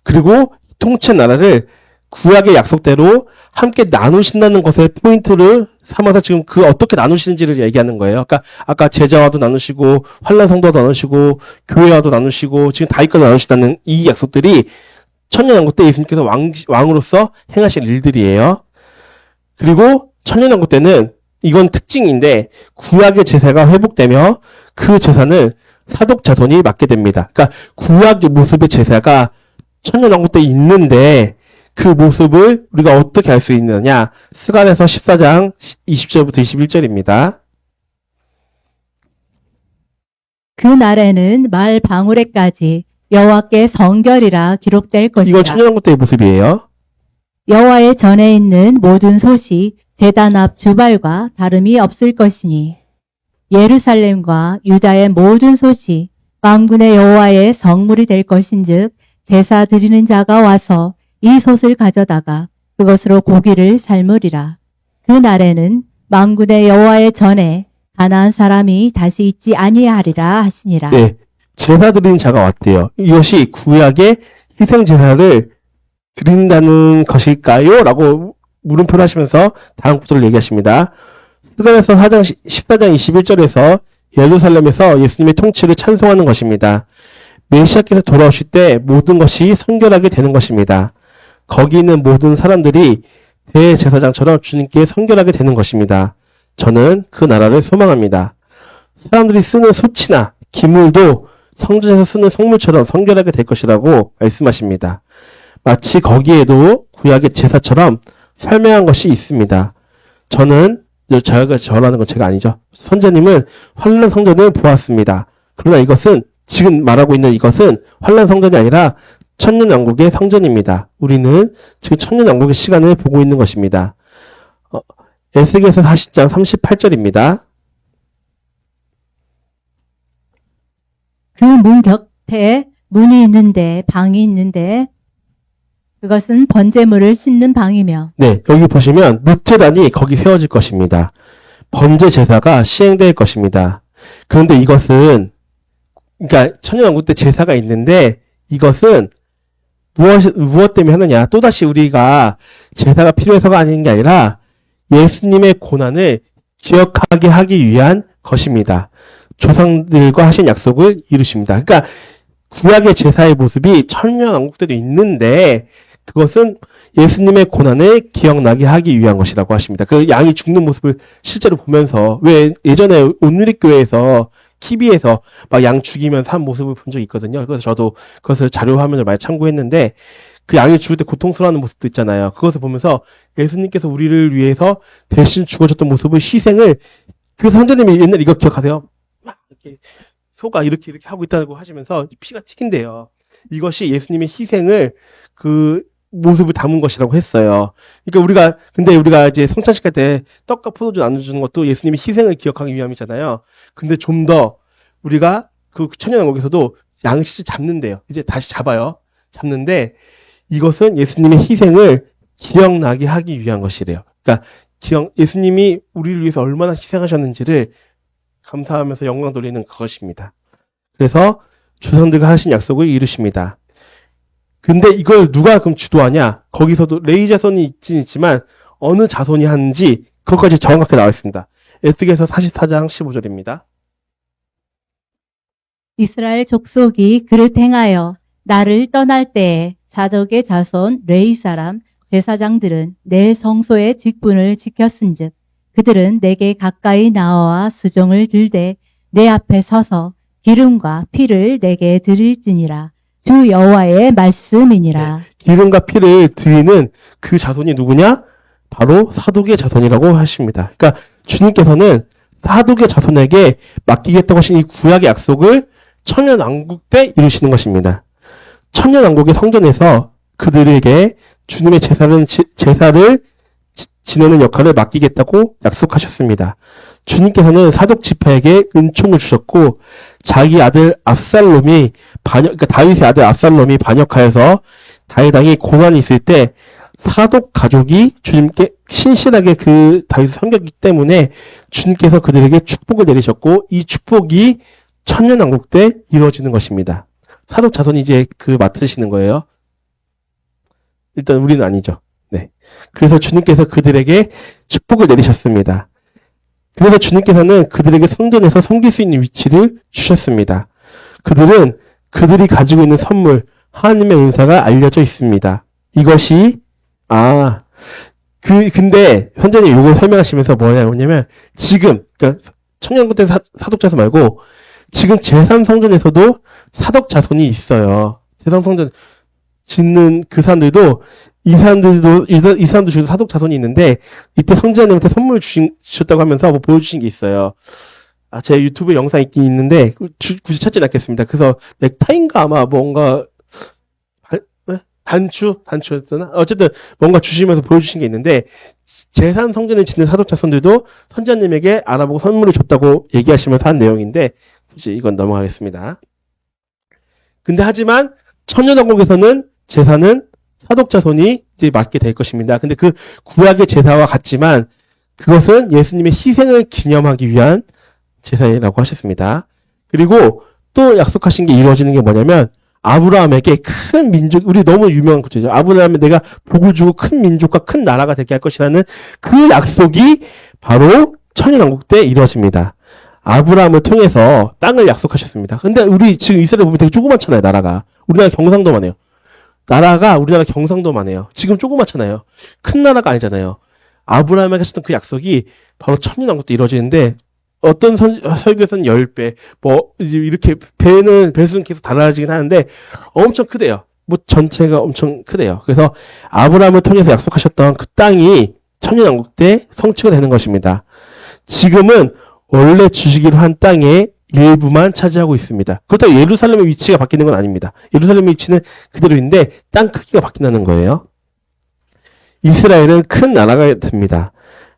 그리고 통치 나라를 구약의 약속대로 함께 나누신다는 것에 포인트를 삼아서 지금 그 어떻게 나누시는지를 얘기하는 거예요. 아까 제자와도 나누시고 환난 성도와도 나누시고 교회와도 나누시고 지금 다윗과도 나누시다는 이 약속들이 천년왕국 때 예수님께서 왕으로서 행하실 일들이에요. 그리고 천년왕국 때는 이건 특징인데 구약의 제사가 회복되며 그 제사는 사독 자손이 맡게 됩니다. 그러니까 구약의 모습의 제사가 천년왕국 때 있는데 그 모습을 우리가 어떻게 알 수 있느냐? 스가랴서 14장 20절부터 21절입니다. 그 날에는 말 방울에까지 여호와께 성결이라 기록될 것이라. 이건 천년왕국 때의 모습이에요. 여호와의 전에 있는 모든 솥이 제단 앞 주발과 다름이 없을 것이니 예루살렘과 유다의 모든 솥이 만군의 여호와의 성물이 될 것인즉 제사 드리는 자가 와서 이 솥을 가져다가 그것으로 고기를 삶으리라. 그 날에는 만군의 여호와의 전에 가나안 사람이 다시 있지 아니하리라 하시니라. 네, 제사 드리는 자가 왔대요. 이것이 구약의 희생 제사를 드린다는 것일까요? 라고 물음표를 하시면서 다음 구절을 얘기하십니다. 스가랴서 14장 21절에서 예루살렘에서 예수님의 통치를 찬송하는 것입니다. 메시아께서 돌아오실 때 모든 것이 성결하게 되는 것입니다. 거기 있는 모든 사람들이 대제사장처럼 주님께 성결하게 되는 것입니다. 저는 그 나라를 소망합니다. 사람들이 쓰는 솥이나 기물도 성전에서 쓰는 성물처럼 성결하게 될 것이라고 말씀하십니다. 마치 거기에도 구약의 제사처럼 설명한 것이 있습니다. 저라는 건 제가 아니죠. 선자님은 환난 성전을 보았습니다. 그러나 이것은 지금 말하고 있는 이것은 환난 성전이 아니라 천년왕국의 성전입니다. 우리는 지금 천년왕국의 시간을 보고 있는 것입니다. 에스겔서 40장 38절입니다. 그 문 곁에 문이 있는데 방이 있는데 그것은 번제물을 씻는 방이며. 네, 여기 보시면 묵제단이 거기 세워질 것입니다. 번제 제사가 시행될 것입니다. 그런데 이것은 그러니까 천년왕국 때 제사가 있는데 이것은 무엇 때문에 하느냐? 또다시 우리가 제사가 필요해서가 아닌 게 아니라 예수님의 고난을 기억하게 하기 위한 것입니다. 조상들과 하신 약속을 이루십니다. 그러니까 구약의 제사의 모습이 천년왕국 때도 있는데 그것은 예수님의 고난을 기억나게 하기 위한 것이라고 하십니다. 그 양이 죽는 모습을 실제로 보면서 왜 예전에 온누리교회에서 TV에서 막 양 죽이면서 한 모습을 본 적이 있거든요. 그래서 저도 그것을 자료 화면을 많이 참고했는데 그 양이 죽을 때 고통스러워하는 모습도 있잖아요. 그것을 보면서 예수님께서 우리를 위해서 대신 죽어졌던 모습을 희생을 그 선생님이 옛날 이거 기억하세요? 막 이렇게 소가 이렇게 하고 있다고 하시면서 피가 튀긴대요. 이것이 예수님의 희생을 그 모습을 담은 것이라고 했어요. 그러니까 근데 우리가 이제 성찬식 할 때 떡과 포도주 나눠주는 것도 예수님의 희생을 기억하기 위함이잖아요. 근데 좀 더 우리가 그 천년왕국에서도 양식을 잡는데요. 이제 다시 잡아요. 잡는데 이것은 예수님의 희생을 기억나게 하기 위한 것이래요. 그러니까 예수님이 우리를 위해서 얼마나 희생하셨는지를 감사하면서 영광 돌리는 그것입니다. 그래서 조상들과 하신 약속을 이루십니다. 근데 이걸 누가 그럼 주도하냐? 거기서도 레위 자손이 있긴 있지만 어느 자손이 하는지 그것까지 정확하게 나와 있습니다. 에스겔서 44장 15절입니다. 이스라엘 족속이 그릇 행하여 나를 떠날 때에 사독의 자손 레위 사람 제사장들은 내 성소의 직분을 지켰은즉 그들은 내게 가까이 나와 수종을 들되 내 앞에 서서 기름과 피를 내게 드릴지니라. 주 여호와의 말씀이니라. 기름과 피를 드리는 그 자손이 누구냐? 바로 사독의 자손이라고 하십니다. 그러니까 주님께서는 사독의 자손에게 맡기겠다고 하신 이 구약의 약속을 천년왕국 때 이루시는 것입니다. 천년왕국의 성전에서 그들에게 주님의 제사를 지내는 역할을 맡기겠다고 약속하셨습니다. 주님께서는 사독 지파에게 은총을 주셨고 자기 아들 압살롬이 그러니까 다윗의 아들 압살롬이 반역하여서 다윗 왕이 고난이 있을 때 사독 가족이 주님께 신실하게 그 다윗을 섬겼기 때문에 주님께서 그들에게 축복을 내리셨고 이 축복이 천년왕국 때 이루어지는 것입니다. 사독 자손이 이제 그 맡으시는 거예요. 일단 우리는 아니죠. 네. 그래서 주님께서 그들에게 축복을 내리셨습니다. 그래서 주님께서는 그들에게 성전에서 섬길 수 있는 위치를 주셨습니다. 그들은 그들이 가지고 있는 선물, 하나님의 은사가 알려져 있습니다. 이것이, 근데, 현재는 이거 설명하시면서 뭐냐면, 지금, 그러니까, 청년국 때 사독자손 말고, 지금 제3성전에서도 사독자손이 있어요. 제3성전 짓는 그 사람들도, 이 사람도 주로 사독자손이 있는데, 이때 성전님한테 선물 주셨다고 하면서 뭐 보여주신 게 있어요. 제 유튜브 영상 있긴 있는데, 굳이 찾진 않겠습니다. 그래서 넥타인가 아마 뭔가, 단추였나? 어쨌든 뭔가 주시면서 보여주신 게 있는데 제산 성전을 짓는 사독자손들도 선지자님에게 알아보고 선물을 줬다고 얘기하시면서 한 내용인데 굳이 이건 넘어가겠습니다. 근데 하지만 천년왕국에서는 제사는 사독자손이 이제 맡게 될 것입니다. 근데 그 구약의 제사와 같지만 그것은 예수님의 희생을 기념하기 위한 제사라고 하셨습니다. 그리고 또 약속하신 게 이루어지는 게 뭐냐면 아브라함에게 큰 민족, 우리 너무 유명한 구절이죠. 아브라함에 내가 복을 주고 큰 민족과 큰 나라가 되게 할 것이라는 그 약속이 바로 천년왕국 때 이루어집니다. 아브라함을 통해서 땅을 약속하셨습니다. 근데 우리 지금 이스라엘 보면 되게 조그맣잖아요, 나라가. 우리나라 경상도만 해요. 우리나라 경상도만 해요. 지금 조그맣잖아요. 큰 나라가 아니잖아요. 아브라함에게 하셨던 그 약속이 바로 천년왕국 때 이루어지는데 어떤 설교에서는 10배, 이제 이렇게 배수는 계속 달라지긴 하는데, 엄청 크대요. 전체가 엄청 크대요. 그래서, 아브라함을 통해서 약속하셨던 그 땅이 천년왕국 때 성취가 되는 것입니다. 지금은 원래 주시기로 한 땅의 일부만 차지하고 있습니다. 그렇다고 예루살렘의 위치가 바뀌는 건 아닙니다. 예루살렘의 위치는 그대로인데, 땅 크기가 바뀐다는 거예요. 이스라엘은 큰 나라가 됩니다.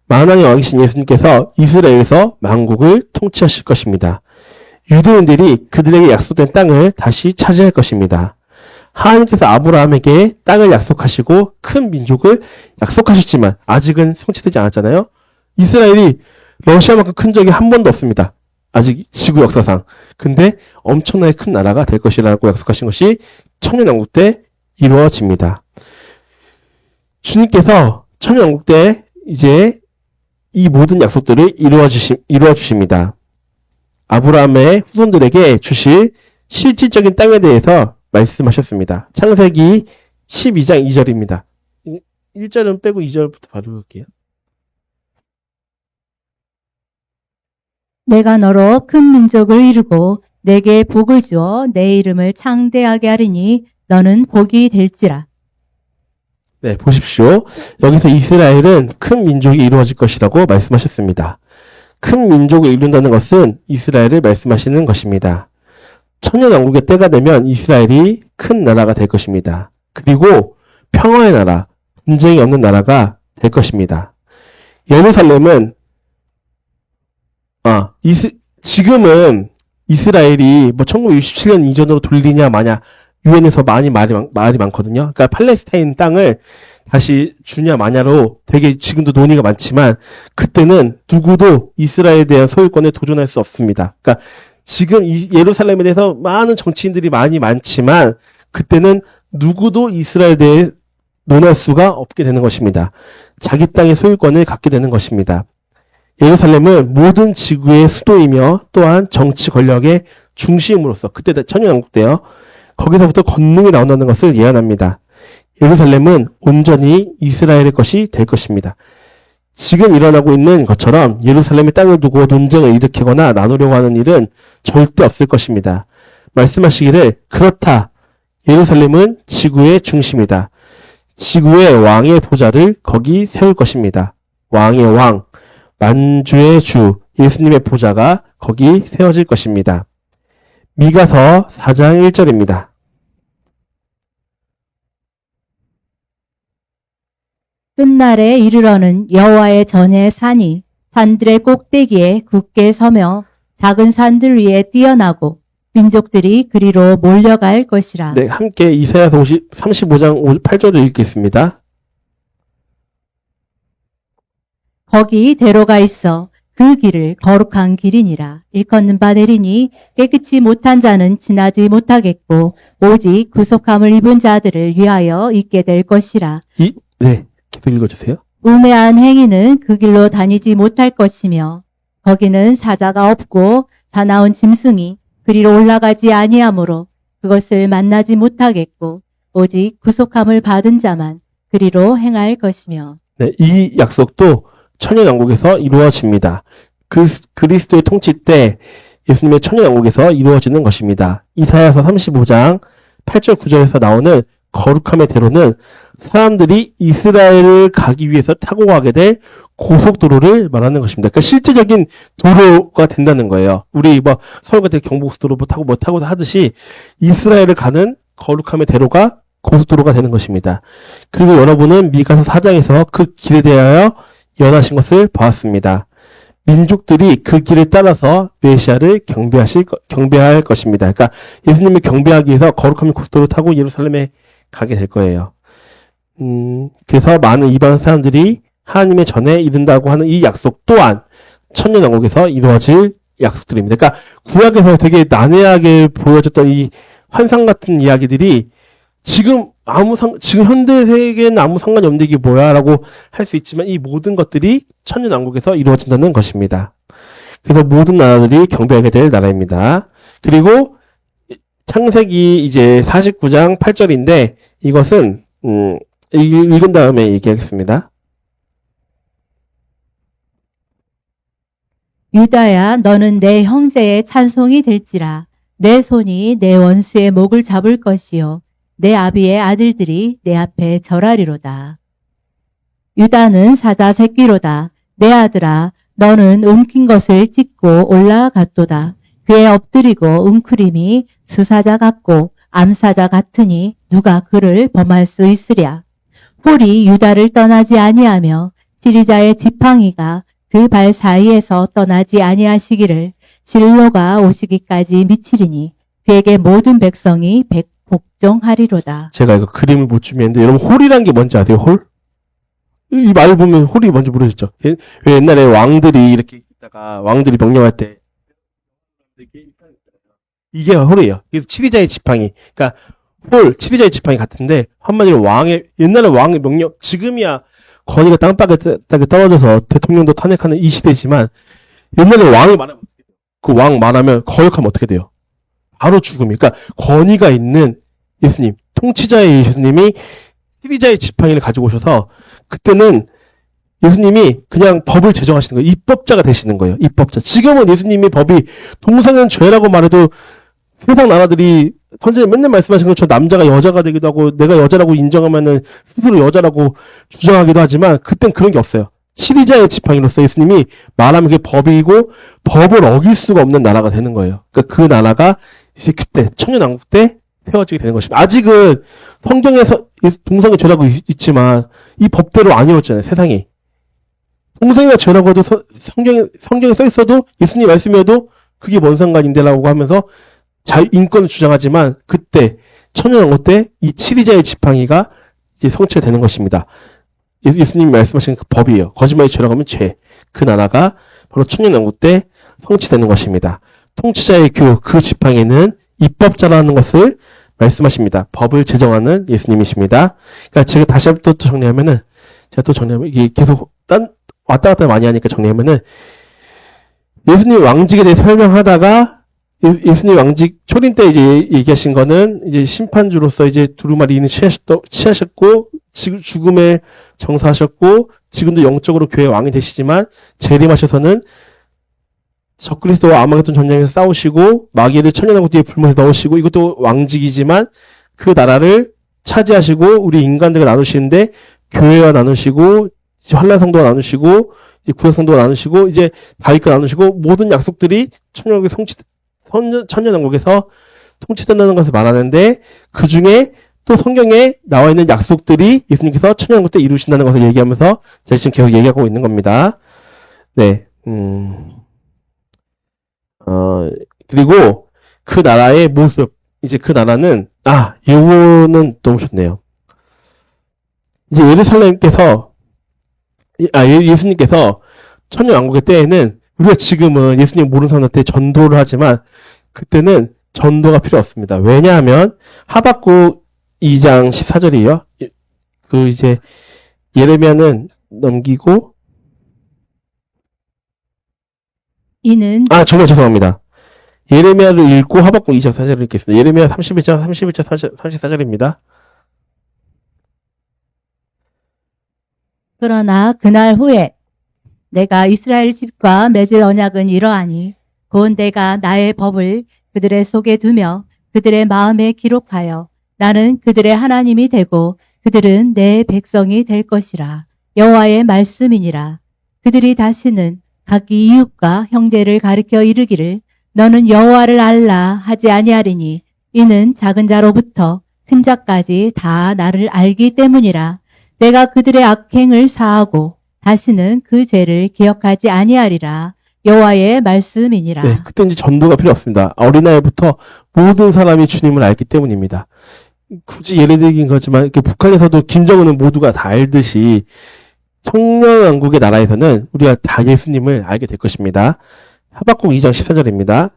만왕의 왕이신 예수님께서 이스라엘에서 만국을 통치하실 것입니다. 유대인들이 그들에게 약속된 땅을 다시 차지할 것입니다. 하나님께서 아브라함에게 땅을 약속하시고 큰 민족을 약속하셨지만 아직은 성취되지 않았잖아요. 이스라엘이 러시아만큼 큰 적이 한 번도 없습니다. 아직 지구 역사상. 근데 엄청나게 큰 나라가 될 것이라고 약속하신 것이 천년왕국 때 이루어집니다. 주님께서 천년왕국 때 이제 이 모든 약속들을 이루어 주십니다. 아브라함의 후손들에게 주실 실질적인 땅에 대해서 말씀하셨습니다. 창세기 12장 2절입니다. 1절은 빼고 2절부터 바로 볼게요. 내가 너로 큰 민족을 이루고 내게 복을 주어 내 이름을 창대하게 하리니 너는 복이 될지라. 네, 보십시오. 여기서 이스라엘은 큰 민족이 이루어질 것이라고 말씀하셨습니다. 큰 민족을 이룬다는 것은 이스라엘을 말씀하시는 것입니다. 천년왕국의 때가 되면 이스라엘이 큰 나라가 될 것입니다. 그리고 평화의 나라, 분쟁이 없는 나라가 될 것입니다. 예루살렘은 지금은 이스라엘이 1967년 이전으로 돌리냐 마냐 유엔에서 말이 많거든요. 그러니까 팔레스타인 땅을 다시 주냐 마냐로 되게 지금도 논의가 많지만 그때는 누구도 이스라엘에 대한 소유권에 도전할 수 없습니다. 그러니까 지금 예루살렘에 대해서 많은 정치인들이 많지만 그때는 누구도 이스라엘에 대해 논할 수가 없게 되는 것입니다. 자기 땅의 소유권을 갖게 되는 것입니다. 예루살렘은 모든 지구의 수도이며 또한 정치 권력의 중심으로서 그때 천년왕국 때요. 거기서부터 권능이 나온다는 것을 예언합니다. 예루살렘은 온전히 이스라엘의 것이 될 것입니다. 지금 일어나고 있는 것처럼 예루살렘의 땅을 두고 논쟁을 일으키거나 나누려고 하는 일은 절대 없을 것입니다. 말씀하시기를 그렇다. 예루살렘은 지구의 중심이다. 지구의 왕의 보좌를 거기 세울 것입니다. 왕의 왕, 만주의 주, 예수님의 보좌가 거기 세워질 것입니다. 미가서 4장 1절입니다. 끝날에 이르러는 여호와의 전의 산이 산들의 꼭대기에 굳게 서며 작은 산들 위에 뛰어나고 민족들이 그리로 몰려갈 것이라. 네, 함께 이사야서 35장 8절을 읽겠습니다. 거기 대로가 있어 그 길을 거룩한 길이니라. 일컫는 바 되리니 깨끗이 못한 자는 지나지 못하겠고 오직 구속함을 입은 자들을 위하여 있게 될 것이라. 네, 계속 읽어주세요. 우매한 행위는 그 길로 다니지 못할 것이며 거기는 사자가 없고 사나운 짐승이 그리로 올라가지 아니하므로 그것을 만나지 못하겠고 오직 구속함을 받은 자만 그리로 행할 것이며. 네, 이 약속도 천년왕국에서 이루어집니다. 그리스도의 통치 때 예수님의 천년왕국에서 이루어지는 것입니다. 이사야서 35장 8절 9절에서 나오는 거룩함의 대로는 사람들이 이스라엘을 가기 위해서 타고 가게 될 고속도로를 말하는 것입니다. 그러니까 실제적인 도로가 된다는 거예요. 우리 서울 같은 경부고속도로 타고 하듯이 이스라엘을 가는 거룩함의 대로가 고속도로가 되는 것입니다. 그리고 여러분은 미가서 4장에서 그 길에 대하여 예언하신 것을 보았습니다. 민족들이 그 길을 따라서 메시아를 경배할 것입니다. 그러니까 예수님을 경배하기 위해서 거룩함의 고속도로를 타고 예루살렘에 가게 될 거예요. 그래서 많은 이방 사람들이 하나님의 전에 이른다고 하는 이 약속 또한 천년왕국에서 이루어질 약속들입니다. 그러니까 구약에서 되게 난해하게 보여졌던 이 환상 같은 이야기들이 지금 현대 세계에는 아무 상관이 없는데 이게 뭐야라고 할 수 있지만 이 모든 것들이 천년왕국에서 이루어진다는 것입니다. 그래서 모든 나라들이 경배하게 될 나라입니다. 그리고 창세기 이제 49장 8절인데 이것은 읽은 다음에 얘기하겠습니다. 유다야 너는 내 형제의 찬송이 될지라. 내 손이 내 원수의 목을 잡을 것이요 내 아비의 아들들이 내 앞에 절하리로다. 유다는 사자 새끼로다. 내 아들아 너는 움킨 것을 찢고 올라갔도다. 그에 엎드리고 웅크림이 수사자 같고 암사자 같으니 누가 그를 범할 수 있으랴. 홀이 유다를 떠나지 아니하며 지리자의 지팡이가 그 발 사이에서 떠나지 아니하시기를 진로가 오시기까지 미치리니 그에게 모든 백성이 복종하리로다. 제가 이거 그림을 못 주면는데 여러분 홀이란 게 뭔지 아세요? 홀? 이 말 보면 홀이 뭔지 모르셨죠? 왜 옛날에 왕들이 이렇게 있다가 왕들이 명령할 때 이게 홀이에요. 그래서 치리자의 지팡이. 그러니까 치리자의 지팡이 같은데 한마디로 옛날에 왕의 명령, 지금이야 권위가 땅바닥에 떨어져서 대통령도 탄핵하는 이 시대지만 옛날에 왕이 말하면 어떻게 돼요? 그 왕 말하면 거역하면 어떻게 돼요? 바로 죽음이. 그러니까 권위가 있는 예수님, 통치자의 예수님이 치리자의 지팡이를 가지고 오셔서 그때는 예수님이 그냥 법을 제정하시는 거예요. 입법자가 되시는 거예요. 입법자. 지금은 예수님의 법이 동성연 죄라고 말해도 세상 나라들이 선생님 맨날 말씀하신 것처럼 남자가 여자가 되기도 하고 내가 여자라고 인정하면은 스스로 여자라고 주장하기도 하지만 그땐 그런 게 없어요. 치리자의 지팡이로서 예수님이 말하면 그게 법이고 법을 어길 수가 없는 나라가 되는 거예요. 그러니까 그 나라가 이제 그때 천년왕국 때 세워지게 되는 것입니다. 아직은 성경에서 동성애 죄라고 있지만 이 법대로 안 이루어졌잖아요. 세상이. 동성애가 죄라고 해도 성경에 써 있어도 예수님 말씀이어도 그게 뭔 상관인데라고 하면서 인권을 주장하지만 그때 천년왕국 때 이 치리자의 지팡이가 이제 성취가 되는 것입니다. 예수님이 말씀하신 그 법이에요. 거짓말이 죄라고 하면 죄. 그 나라가 바로 천년왕국 때 성취되는 것입니다. 통치자의 그 지팡이는 입법자라는 것을 말씀하십니다. 법을 제정하는 예수님이십니다. 그러니까 제가 다시 또 정리하면 이게 계속 왔다 갔다 많이 하니까 정리하면은 예수님 왕직에 대해 설명하다가 예수님 왕직 초림 때 이제 얘기하신 거는 이제 심판주로서 이제 두루마리 취하셨고 죽음에 정사하셨고 지금도 영적으로 교회 왕이 되시지만 재림하셔서는 적그리스도와 아마겟돈 전쟁에서 싸우시고 마귀를 천년왕국 뒤에 불못에 넣으시고 이것도 왕직이지만 그 나라를 차지하시고 우리 인간들과 나누시는데 교회와 나누시고 한란성도와 나누시고 구약성도와 나누시고 이제 다윗과 나누시고 모든 약속들이 천년왕국에서 통치된다는 것을 말하는데 그 중에 또 성경에 나와 있는 약속들이 예수님께서 천년왕국 때 이루신다는 것을 얘기하면서 제가 지금 계속 얘기하고 있는 겁니다. 네, 그리고 그 나라의 모습, 이제 그 나라는, 요거는 너무 좋네요. 이제 예수님께서 천년왕국의 때에는 우리가 지금은 예수님 모르는 사람한테 전도를 하지만 그때는 전도가 필요 없습니다. 왜냐하면 하박국 2장 14절이에요. 그 이제 예레미야는 넘기고 이는 정말 죄송합니다. 예레미야를 읽고 하박국 2장 4절을 읽겠습니다. 예레미야 31장 34절입니다. 그러나 그날 후에 내가 이스라엘 집과 맺을 언약은 이러하니 곧 내가 나의 법을 그들의 속에 두며 그들의 마음에 기록하여 나는 그들의 하나님이 되고 그들은 내 백성이 될 것이라. 여호와의 말씀이니라. 그들이 다시는 각기 이웃과 형제를 가리켜 이르기를 너는 여호와를 알라 하지 아니하리니 이는 작은 자로부터 큰 자까지 다 나를 알기 때문이라. 내가 그들의 악행을 사하고 다시는 그 죄를 기억하지 아니하리라. 여호와의 말씀이니라. 네, 그때 이제 전도가 필요 없습니다. 어린아이부터 모든 사람이 주님을 알기 때문입니다. 굳이 예를 들긴 거지만 북한에서도 김정은은 모두가 다 알듯이 천년왕국의 나라에서는 우리가 다 예수님을 알게 될 것입니다. 하박국 2장 14절입니다.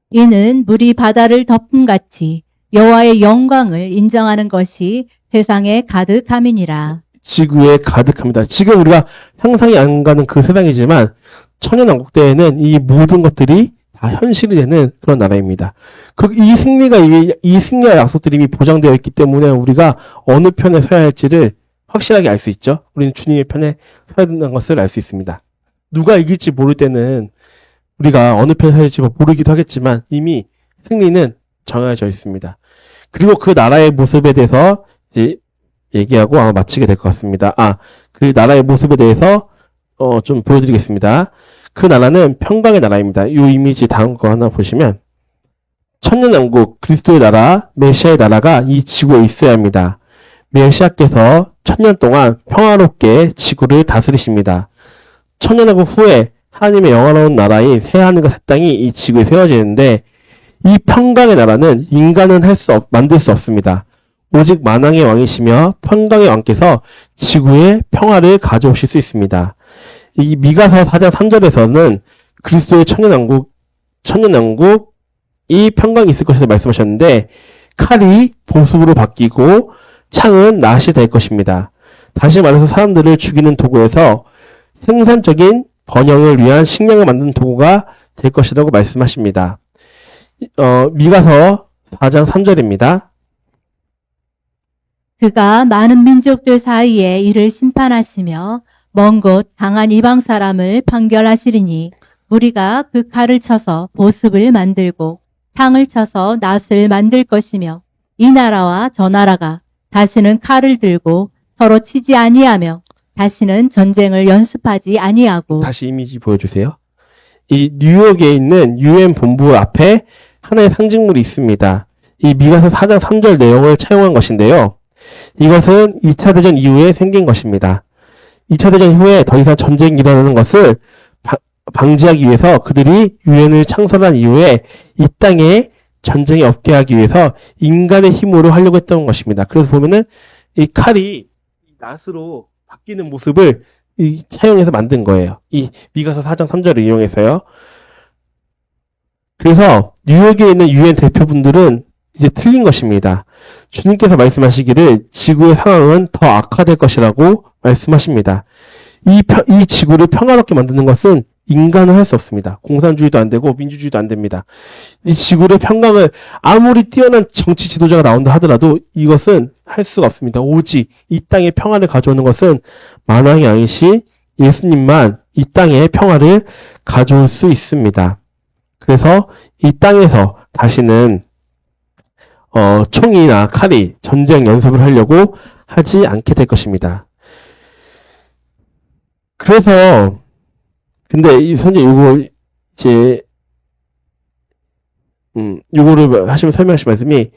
이는 물이 바다를 덮음같이 여호와의 영광을 인정하는 것이 세상에 가득함이니라. 지구에 가득합니다. 지금 우리가 상상이 안 가는 그 세상이지만 천년왕국 때에는 이 모든 것들이 다 현실이 되는 그런 나라입니다. 이 승리와 약속들이 이미 보장되어 있기 때문에 우리가 어느 편에 서야 할지를 확실하게 알 수 있죠. 우리는 주님의 편에 서야 된다는 것을 알 수 있습니다. 누가 이길지 모를 때는 우리가 어느 편에 서야 할지 모르기도 하겠지만 이미 승리는 정해져 있습니다. 그리고 그 나라의 모습에 대해서 이제 얘기하고 아마 마치게 될 것 같습니다. 그 나라의 모습에 대해서 좀 보여드리겠습니다. 그 나라는 평강의 나라입니다. 이 이미지 다음 거 하나 보시면 천년왕국, 그리스도의 나라, 메시아의 나라가 이 지구에 있어야 합니다. 메시아께서 천년 동안 평화롭게 지구를 다스리십니다. 천년왕국 후에 하나님의 영원한 나라인 새하늘과 새 땅이 이 지구에 세워지는데 이 평강의 나라는 인간은 만들 수 없습니다. 오직 만왕의 왕이시며 평강의 왕께서 지구에 평화를 가져오실 수 있습니다. 이 미가서 4장 3절에서는 그리스도의 천년왕국이 평강이 있을 것이라고 말씀하셨는데 칼이 보습으로 바뀌고 창은 낫이 될 것입니다. 다시 말해서 사람들을 죽이는 도구에서 생산적인 번영을 위한 식량을 만드는 도구가 될 것이라고 말씀하십니다. 미가서 4장 3절입니다. 그가 많은 민족들 사이에 이를 심판하시며 먼 곳 강한 이방 사람을 판결하시리니 우리가 그 칼을 쳐서 보습을 만들고 창을 쳐서 낫을 만들 것이며 이 나라와 저 나라가 다시는 칼을 들고 서로 치지 아니하며 다시는 전쟁을 연습하지 아니하고. 다시 이미지 보여주세요. 이 뉴욕에 있는 UN 본부 앞에 하나의 상징물이 있습니다. 이 미가서 4장 3절 내용을 차용한 것인데요. 이것은 2차 대전 이후에 생긴 것입니다. 2차 대전 이후에 더 이상 전쟁이 일어나는 것을 방지하기 위해서 그들이 유엔을 창설한 이후에 이 땅에 전쟁이 없게 하기 위해서 인간의 힘으로 하려고 했던 것입니다. 그래서 보면은 이 칼이 낫으로 바뀌는 모습을 차용해서 만든 거예요. 이 미가서 4장 3절을 이용해서요. 그래서 뉴욕에 있는 유엔 대표분들은 이제 틀린 것입니다. 주님께서 말씀하시기를 지구의 상황은 더 악화될 것이라고 말씀하십니다. 이 지구를 평화롭게 만드는 것은 인간은 할 수 없습니다. 공산주의도 안 되고 민주주의도 안 됩니다. 이 지구의 평강을 아무리 뛰어난 정치 지도자가 나온다 하더라도 이것은 할 수가 없습니다. 오직 이 땅의 평화를 가져오는 것은 만왕의 왕이신 예수님만 이 땅의 평화를 가져올 수 있습니다. 그래서 이 땅에서 다시는 총이나 칼이 전쟁 연습을 하려고 하지 않게 될 것입니다. 그래서 근데 이 선생님 요거 이제 요거를 하시면 설명하신 말씀이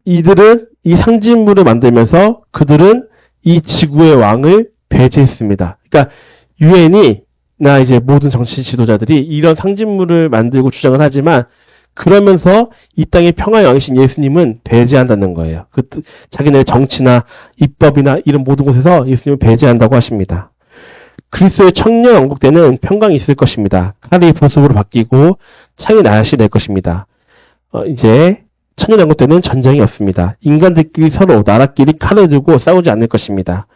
이들은 이 상징물을 만들면서 그들은 이 지구의 왕을 배제했습니다. 그러니까 유엔이나 이제 모든 정치 지도자들이 이런 상징물을 만들고 주장을 하지만 그러면서 이 땅의 평화의 왕이신 예수님은 배제한다는 거예요. 자기네 정치나 입법이나 이런 모든 곳에서 예수님을 배제한다고 하십니다. 그리스도의 청년 왕국 때는 평강이 있을 것입니다. 칼이 보습으로 바뀌고 창이 낫이 될 것입니다. 이제 천년 왕국 때는 전쟁이 없습니다. 인간들끼리 서로 나라끼리 칼을 들고 싸우지 않을 것입니다.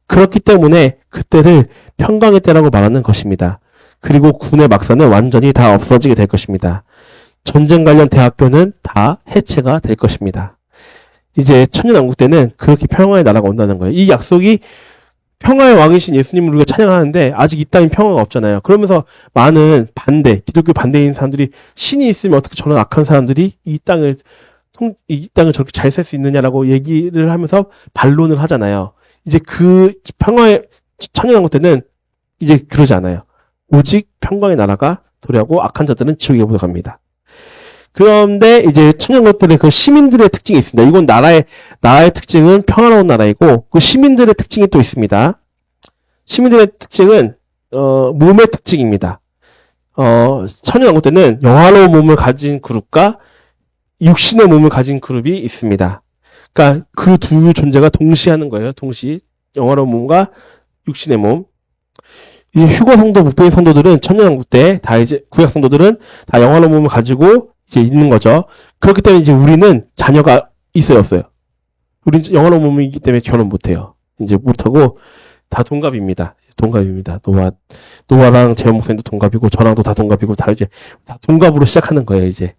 그렇기 때문에 그때를 평강의 때라고 말하는 것입니다. 그리고 군의 막사는 완전히 다 없어지게 될 것입니다. 전쟁 관련 대학교는 다 해체가 될 것입니다. 이제 천년 왕국 때는 그렇게 평화의 나라가 온다는 거예요. 이 약속이 평화의 왕이신 예수님을 우리가 찬양하는데 아직 이 땅에 평화가 없잖아요. 그러면서 많은 기독교 반대인 사람들이 신이 있으면 어떻게 저런 악한 사람들이 이 땅을 저렇게 잘 살 수 있느냐라고 얘기를 하면서 반론을 하잖아요. 이제 그 평화의 천년왕국 때는 이제 그러지 않아요. 오직 평강의 나라가 도래하고 악한 자들은 지옥에 들어갑니다. 그런데 이제 천년왕국들의 그 시민들의 특징이 있습니다. 이건 나라의 특징은 평화로운 나라이고 그 시민들의 특징이 또 있습니다. 시민들의 특징은 몸의 특징입니다. 천년왕국 때는 영화로운 몸을 가진 그룹과 육신의 몸을 가진 그룹이 있습니다. 그러니까 그 두 존재가 동시에 하는 거예요. 동시 영화로운 몸과 육신의 몸. 이 휴거 성도, 목베인 성도들은 천년왕국 때 다 이제 구약 성도들은 다 영화로운 몸을 가지고 이제 있는 거죠. 그렇기 때문에 이제 우리는 자녀가 있어요, 없어요? 우리는 영화로운 몸이기 때문에 결혼 못해요. 이제 못하고 다 동갑입니다. 노아랑 재현 목사님도 동갑이고 저랑도 다 동갑이고 다 이제 다 동갑으로 시작하는 거예요, 이제.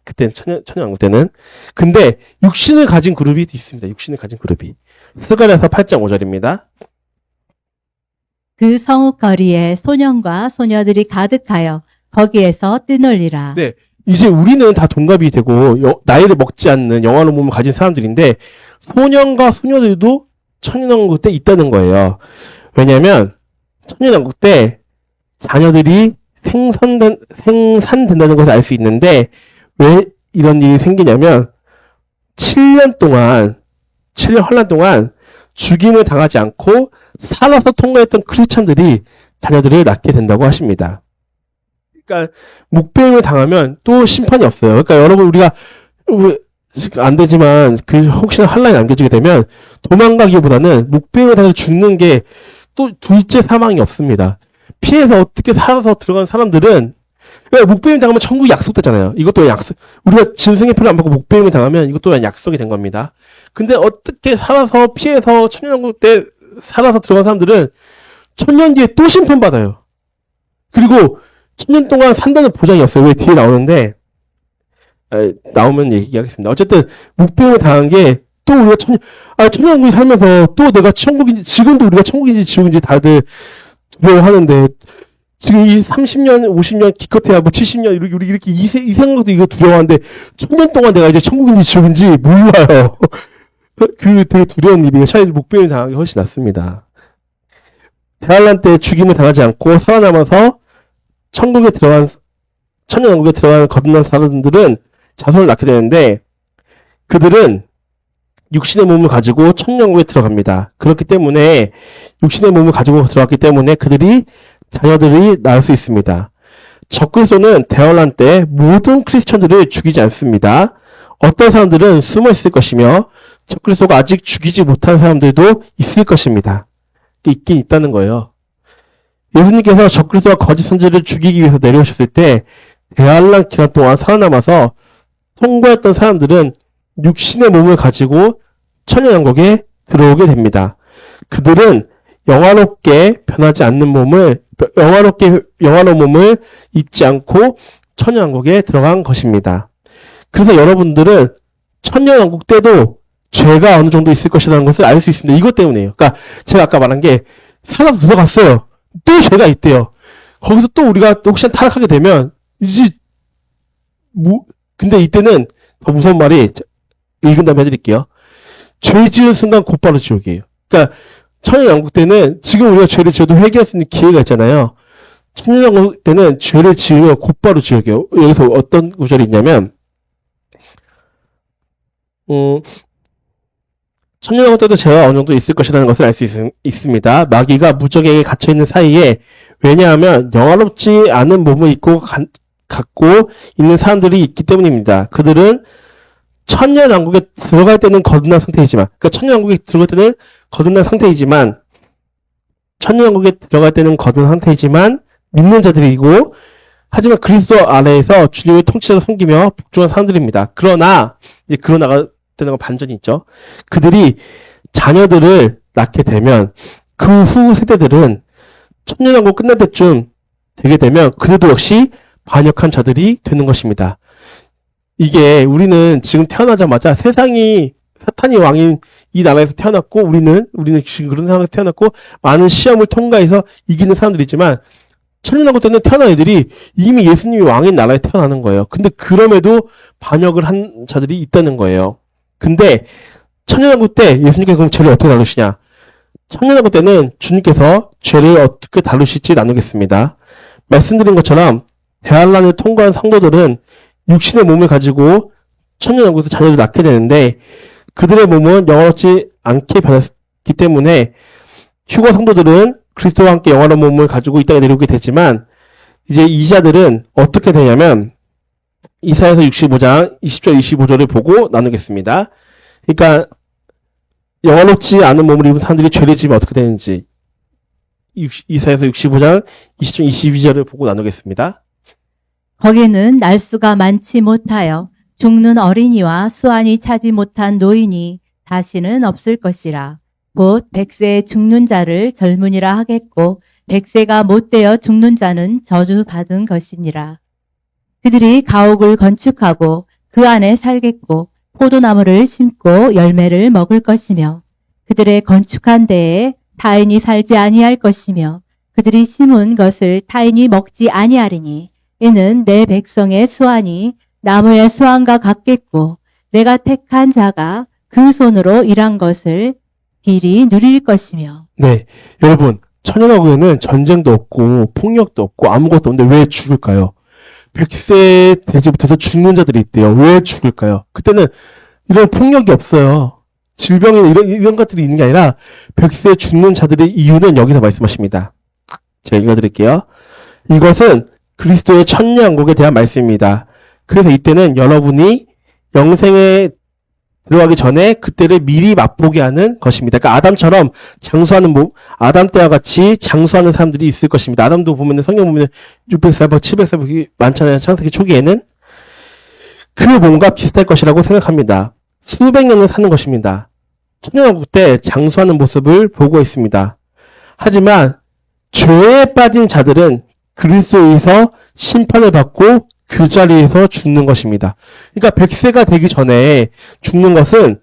그때는 천년왕국 때는. 근데 육신을 가진 그룹이 있습니다. 육신을 가진 그룹이. 스가랴서 8장 5절입니다. 그 성읍 거리에 소년과 소녀들이 가득하여 거기에서 뛰놀리라. 네. 이제 우리는 다 동갑이 되고 나이를 먹지 않는 영화로운 몸을 가진 사람들인데 소년과 소녀들도 천년왕국 때 있다는 거예요. 왜냐하면 천년왕국 때 자녀들이 생산된다는 것을 알 수 있는데 왜 이런 일이 생기냐면 7년 환란 동안 죽임을 당하지 않고 살아서 통과했던 크리스천들이 자녀들을 낳게 된다고 하십니다. 그러니까 목배임을 당하면 또 심판이 없어요. 그러니까 여러분 우리가 안 되지만 혹시나 환란이 남겨지게 되면 도망가기보다는 목배임을 당해서 죽는 게 또 둘째 사망이 없습니다. 피해서 어떻게 살아서 들어간 사람들은 목배임 당하면 천국이 약속됐잖아요. 이것도 우리가 짐승의 표를 안 받고 목배임을 당하면 이것도 약속이 된 겁니다. 근데 어떻게 살아서 피해서 천년왕국 때 살아서 들어간 사람들은 천년 뒤에 또 심판받아요. 그리고 천년 동안 산다는 보장이 없어요. 왜 뒤에 나오는데 나오면 얘기하겠습니다. 어쨌든 목배임을 당한 게 또 우리가 천년왕국에 살면서 또 내가 천국인지 지금도 우리가 천국인지 지옥인지 다들 두려워하는데 지금 이 30년, 50년, 기껏해야 뭐 70년, 우리 이렇게 이 생각도 이거 두려워하는데, 천년 동안 내가 이제 천국인지 지옥인지 몰라요. 그 되게 두려운 일이에요. 차라리 목배임을 당하기 훨씬 낫습니다. 대환란 때 죽임을 당하지 않고 살아남아서 천년왕국에 들어간 거듭난 사람들은 자손을 낳게 되는데, 그들은 육신의 몸을 가지고 천년왕국에 들어갑니다. 그렇기 때문에, 육신의 몸을 가지고 들어갔기 때문에 그들이 자녀들이 낳을 수 있습니다. 적그리스도는 대환란 때 모든 크리스천들을 죽이지 않습니다. 어떤 사람들은 숨어 있을 것이며 적그리스도가 아직 죽이지 못한 사람들도 있을 것입니다. 있긴 있다는 거예요. 예수님께서 적그리스도와 거짓 선지자를 죽이기 위해서 내려오셨을 때 대환란 기간 동안 살아남아서 통과했던 사람들은 육신의 몸을 가지고 천년왕국에 들어오게 됩니다. 그들은 영화롭게 변하지 않는 영화로운 몸을 입지 않고 천년왕국에 들어간 것입니다. 그래서 여러분들은 천년왕국 때도 죄가 어느 정도 있을 것이라는 것을 알 수 있습니다. 이것 때문에요. 그러니까 제가 아까 말한 게 살아서 들어갔어요. 또 죄가 있대요. 거기서 또 우리가 혹시나 타락하게 되면 이제 근데 이때는 더 무서운 말이 읽은 다음에 해드릴게요. 죄 지은 순간 곧바로 지옥이에요. 그러니까 천년왕국 때는 지금 우리가 죄를 지어도 회개할 수 있는 기회가 있잖아요. 천년왕국 때는 죄를 지으면 곧바로 지옥이에요. 여기서 어떤 구절이 있냐면 천년왕국 때도 죄가 어느 정도 있을 것이라는 것을 알 수 있습니다. 마귀가 무적에게 갇혀있는 사이에 왜냐하면 영화롭지 않은 몸을 갖고 있는 사람들이 있기 때문입니다. 그들은 천년왕국에 들어갈 때는 거듭난 상태이지만, 그러니까 천년왕국에 들어갈 때는 거듭난 상태이지만, 천년왕국에 들어갈 때는 거듭난 상태이지만 믿는 자들이고, 하지만 그리스도 아래에서 주님의 통치자로 섬기며 복종한 사람들입니다. 그러나가 되는 건 반전이 있죠. 그들이 자녀들을 낳게 되면 그 후 세대들은 천년왕국 끝날 때쯤 되게 되면 그들도 역시 반역한 자들이 되는 것입니다. 이게 우리는 지금 태어나자마자 세상이 사탄이 왕인 이 나라에서 태어났고 우리는 지금 그런 상황에서 태어났고 많은 시험을 통과해서 이기는 사람들이지만 천년왕국 때는 태어난 애들이 이미 예수님이 왕인 나라에 태어나는 거예요. 근데 그럼에도 반역을 한 자들이 있다는 거예요. 근데 천년왕국 때 예수님께서 그럼 죄를 어떻게 다루시냐? 천년왕국 때는 주님께서 죄를 어떻게 다루실지 나누겠습니다. 말씀드린 것처럼 대환란을 통과한 성도들은 육신의 몸을 가지고 천년왕국에서 자녀를 낳게 되는데 그들의 몸은 영원하지 않게 변했기 때문에 휴거 성도들은 그리스도와 함께 영원한 몸을 가지고 이 땅에 내려오게 되지만 이제 이자들은 어떻게 되냐면 이사야서 65장 20절 25절을 보고 나누겠습니다. 그러니까 영원롭지 않은 몸을 입은 사람들이 죄를 지으면 어떻게 되는지 이사야서 65장 20절 22절을 보고 나누겠습니다. 거기는 날수가 많지 못하여 죽는 어린이와 수완이 차지 못한 노인이 다시는 없을 것이라. 곧 100세에 죽는 자를 젊은이라 하겠고 100세가 못되어 죽는 자는 저주받은 것이니라. 그들이 가옥을 건축하고 그 안에 살겠고 포도나무를 심고 열매를 먹을 것이며 그들의 건축한 데에 타인이 살지 아니할 것이며 그들이 심은 것을 타인이 먹지 아니하리니 이는 내 백성의 수완이 나무의 수완과 같겠고 내가 택한 자가 그 손으로 일한 것을 길이 누릴 것이며. 네, 여러분 천년왕국에는 전쟁도 없고 폭력도 없고 아무것도 없는데 왜 죽을까요? 100세 되지 못해서 죽는 자들이 있대요. 왜 죽을까요? 그때는 이런 폭력이 없어요. 질병이나 이런 것들이 있는 게 아니라 100세 죽는 자들의 이유는 여기서 말씀하십니다. 제가 읽어드릴게요. 이것은 그리스도의 천년왕국에 대한 말씀입니다. 그래서 이때는 여러분이 영생에 들어가기 전에 그때를 미리 맛보게 하는 것입니다. 그러니까 아담처럼 장수하는 몸, 아담 때와 같이 장수하는 사람들이 있을 것입니다. 아담도 보면은 성경 보면은 600살, 700살 많잖아요. 창세기 초기에는 그 몸과 비슷할 것이라고 생각합니다. 수백 년을 사는 것입니다. 천년왕국 때 장수하는 모습을 보고 있습니다. 하지만 죄에 빠진 자들은 그리스도에서 심판을 받고 그 자리에서 죽는 것입니다. 그러니까 100세가 되기 전에 죽는 것은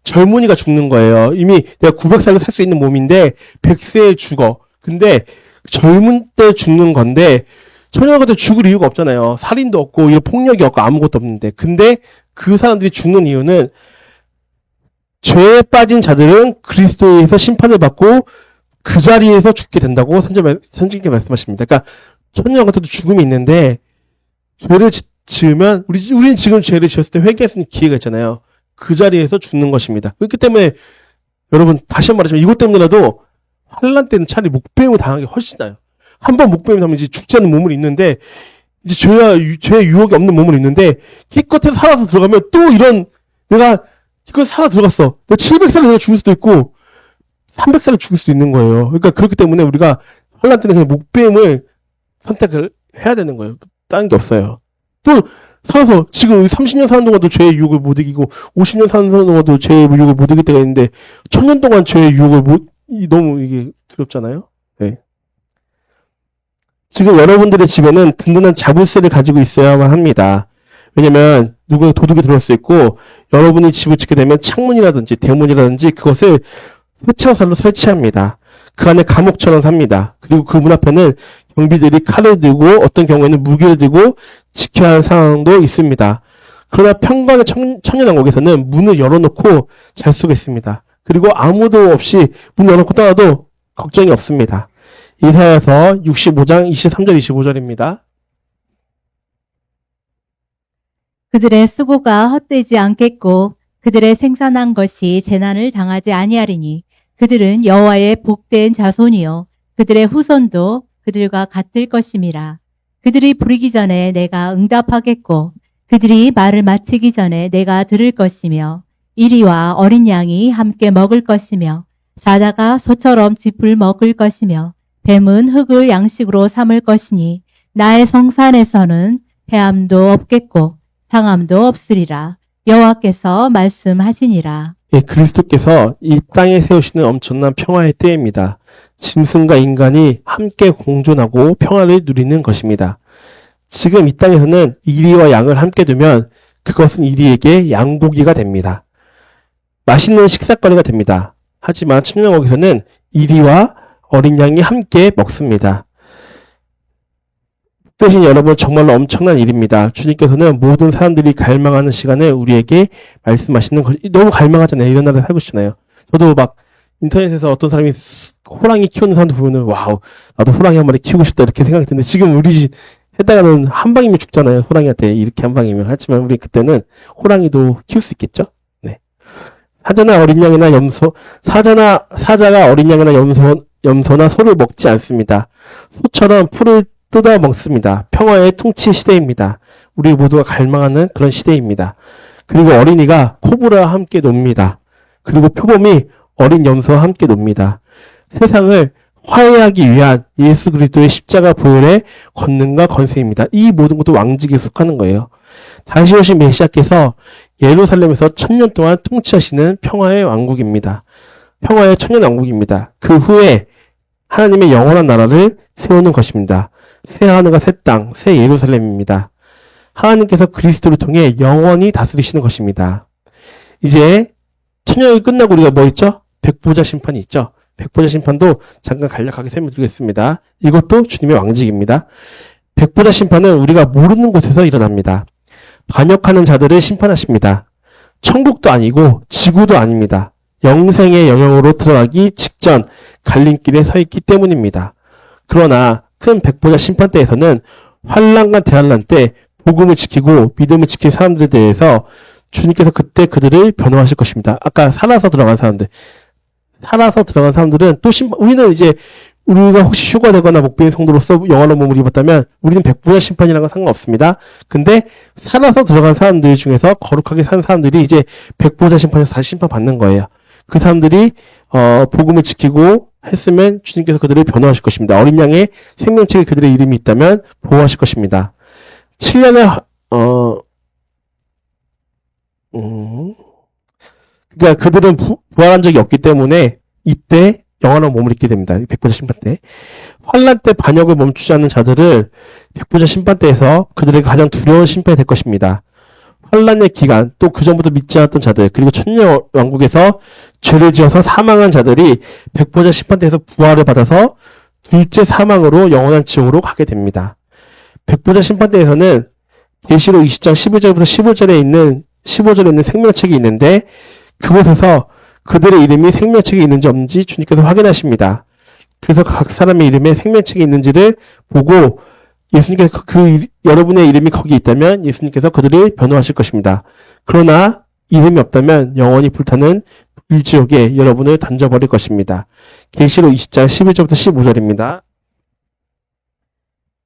젊은이가 죽는 거예요. 이미 내가 900살로 살 수 있는 몸인데 100세에 죽어. 근데 젊은 때 죽는 건데 천년왕국 때 죽을 이유가 없잖아요. 살인도 없고 이런 폭력이 없고 아무것도 없는데. 근데 그 사람들이 죽는 이유는 죄에 빠진 자들은 그리스도에서 심판을 받고 그 자리에서 죽게 된다고 선생님께 말씀하십니다. 그러니까 천년왕국 때도 죽음이 있는데 죄를 지으면 우리는 지금 죄를 지었을 때 회개할 수 있는 기회가 있잖아요. 그 자리에서 죽는 것입니다. 그렇기 때문에 여러분 다시 한번 말하지만 이것 때문에라도 환난 때는 차라리 목배임을 당하는 게 훨씬 나아요. 한 번 목배임 하면 이제 죽지 않는 몸을 입는데 이제 죄의 유혹이 없는 몸을 입는데 기껏해서 살아서 들어가면 또 이런 내가 기껏 살아 들어갔어. 내가 700살에 내가 죽을 수도 있고 300살에 죽을 수도 있는 거예요. 그러니까 그렇기 때문에 우리가 환난 때는 그냥 목배임을 선택을 해야 되는 거예요. 다른 게 없어요. 또 살아서 지금 30년 사는 동안도 죄의 유혹을 못 이기고 50년 사는 동안도 죄의 유혹을 못 이길 때가 있는데 1000년 동안 죄의 유혹을 너무 이게 두렵잖아요. 네. 지금 여러분들의 집에는 든든한 자물쇠를 가지고 있어야만 합니다. 왜냐면 누가 도둑이 들어올 수 있고 여러분이 집을 짓게 되면 창문이라든지 대문이라든지 그것을 회창살로 설치합니다. 그 안에 감옥처럼 삽니다. 그리고 그 문 앞에는 경비들이 칼을 들고 어떤 경우에는 무기를 들고 지켜야 하는 상황도 있습니다. 그러나 평범한 청년왕국에서는 문을 열어놓고 잘 수가 있습니다. 그리고 아무도 없이 문 열어놓고 떠나도 걱정이 없습니다. 이사야서 65장 23절 25절입니다. 그들의 수고가 헛되지 않겠고 그들의 생산한 것이 재난을 당하지 아니하리니 그들은 여호와의 복된 자손이요 그들의 후손도 그들과 같을 것임이라. 그들이 부르기 전에 내가 응답하겠고 그들이 말을 마치기 전에 내가 들을 것이며 이리와 어린 양이 함께 먹을 것이며 사자가 소처럼 짚을 먹을 것이며 뱀은 흙을 양식으로 삼을 것이니 나의 성산에서는 해함도 없겠고 상함도 없으리라. 여호와께서 말씀하시니라. 예, 그리스도께서 이 땅에 세우시는 엄청난 평화의 때입니다. 짐승과 인간이 함께 공존하고 평화를 누리는 것입니다. 지금 이 땅에서는 이리와 양을 함께 두면 그것은 이리에게 양고기가 됩니다. 맛있는 식사거리가 됩니다. 하지만 천년왕국에서는 이리와 어린 양이 함께 먹습니다. 대신 여러분 정말로 엄청난 일입니다. 주님께서는 모든 사람들이 갈망하는 시간을 우리에게 말씀하시는 것, 너무 갈망하잖아요. 이런 나라에 살고 싶잖아요. 저도 막 인터넷에서 어떤 사람이 호랑이 키우는 사람도 보면은 와우, 나도 호랑이 한 마리 키우고 싶다 이렇게 생각이 드는데 지금 우리 집 했다가는 한 방이면 죽잖아요. 호랑이한테 이렇게 한 방이면. 하지만 우리 그때는 호랑이도 키울 수 있겠죠? 네. 사자가 어린 양이나 염소나 소를 먹지 않습니다. 소처럼 풀을 뜯어 먹습니다. 평화의 통치 시대입니다. 우리 모두가 갈망하는 그런 시대입니다. 그리고 어린이가 코브라와 함께 놉니다. 그리고 표범이 어린 염소와 함께 놉니다. 세상을 화해하기 위한 예수 그리스도의 십자가 보혈의 권능과 권세입니다. 이 모든 것도 왕직에 속하는 거예요. 다시 오신 메시아께서 예루살렘에서 1000년 동안 통치하시는 평화의 왕국입니다. 평화의 천년왕국입니다. 그 후에 하나님의 영원한 나라를 세우는 것입니다. 새 하늘과 새 땅, 새 예루살렘입니다. 하나님께서 그리스도를 통해 영원히 다스리시는 것입니다. 이제 천년이 끝나고 우리가 뭐 있죠? 백보자 심판이 있죠. 백보자 심판도 잠깐 간략하게 설명드리겠습니다. 이것도 주님의 왕직입니다. 백보자 심판은 우리가 모르는 곳에서 일어납니다. 반역하는 자들을 심판하십니다. 천국도 아니고 지구도 아닙니다. 영생의 영역으로 들어가기 직전 갈림길에 서 있기 때문입니다. 그러나 큰 백보자 심판 때에서는 환난과 대환난 때 복음을 지키고 믿음을 지킨 사람들에 대해서 주님께서 그때 그들을 변호하실 것입니다. 아까 살아서 들어간 사람들은 또 우리는 이제 우리가 혹시 휴가되거나 목배인 성도로서 영원한 몸을 입었다면 우리는 백보자 심판이라는 건 상관없습니다. 근데 살아서 들어간 사람들 중에서 거룩하게 산 사람들이 이제 백보자 심판에서 다시 심판받는 거예요. 그 사람들이 복음을 지키고 했으면 주님께서 그들을 변호하실 것입니다. 어린 양의 생명책에 그들의 이름이 있다면 보호하실 것입니다. 7년의 그러니까 그들은 부활한 적이 없기 때문에 이때 영원한 몸을 입게 됩니다. 백보자 심판 때. 환난 때 반역을 멈추지 않는 자들을 백보자 심판 때에서 그들에게 가장 두려운 심판이 될 것입니다. 환난의 기간, 또 그 전부터 믿지 않았던 자들, 그리고 천년왕국에서 죄를 지어서 사망한 자들이 백보자 심판 때에서 부활을 받아서 둘째 사망으로 영원한 지옥으로 가게 됩니다. 백보자 심판 때에서는 계시록 20장 11절부터 15절에 있는 생명책이 있는데 그곳에서 그들의 이름이 생명책에 있는지 없는지 주님께서 확인하십니다. 그래서 각 사람의 이름에 생명책이 있는지를 보고 예수님께서 여러분의 이름이 거기 있다면 예수님께서 그들을 변호하실 것입니다. 그러나 이름이 없다면 영원히 불타는 불지옥에 여러분을 던져버릴 것입니다. 계시록 20장 11절부터 15절입니다.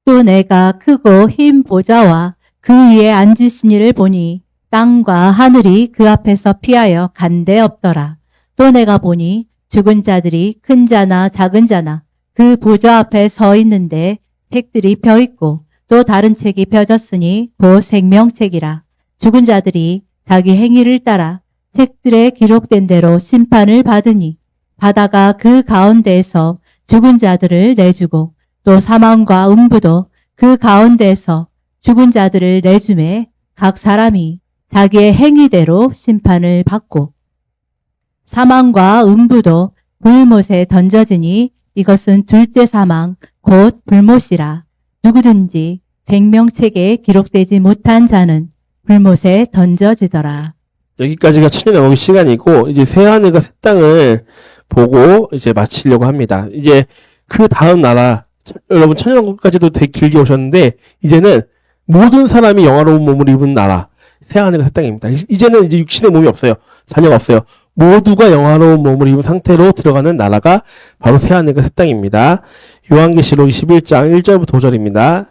또 내가 크고 흰 보좌와 그 위에 앉으신 이를 보니 땅과 하늘이 그 앞에서 피하여 간데 없더라. 또 내가 보니 죽은 자들이 큰 자나 작은 자나 그 보좌 앞에 서 있는데 책들이 펴있고 또 다른 책이 펴졌으니 곧 생명책이라. 죽은 자들이 자기 행위를 따라 책들에 기록된 대로 심판을 받으니 바다가 그 가운데에서 죽은 자들을 내주고 또 사망과 음부도 그 가운데에서 죽은 자들을 내주매 각 사람이 자기의 행위대로 심판을 받고 사망과 음부도 불못에 던져지니 이것은 둘째 사망 곧 불못이라. 누구든지 생명책에 기록되지 못한 자는 불못에 던져지더라. 여기까지가 천년왕국의 시간이고 이제 새하늘과 새 땅을 보고 이제 마치려고 합니다. 이제 그 다음 나라 여러분 천년왕국까지도 되게 길게 오셨는데 이제는 모든 사람이 영화로운 몸을 입은 나라 새하늘과 새 땅입니다. 이제는 이제 육신의 몸이 없어요. 자녀가 없어요. 모두가 영화로운 몸을 입은 상태로 들어가는 나라가 바로 새하늘과 새 땅입니다. 요한계시록 21장 1절부터 5절입니다.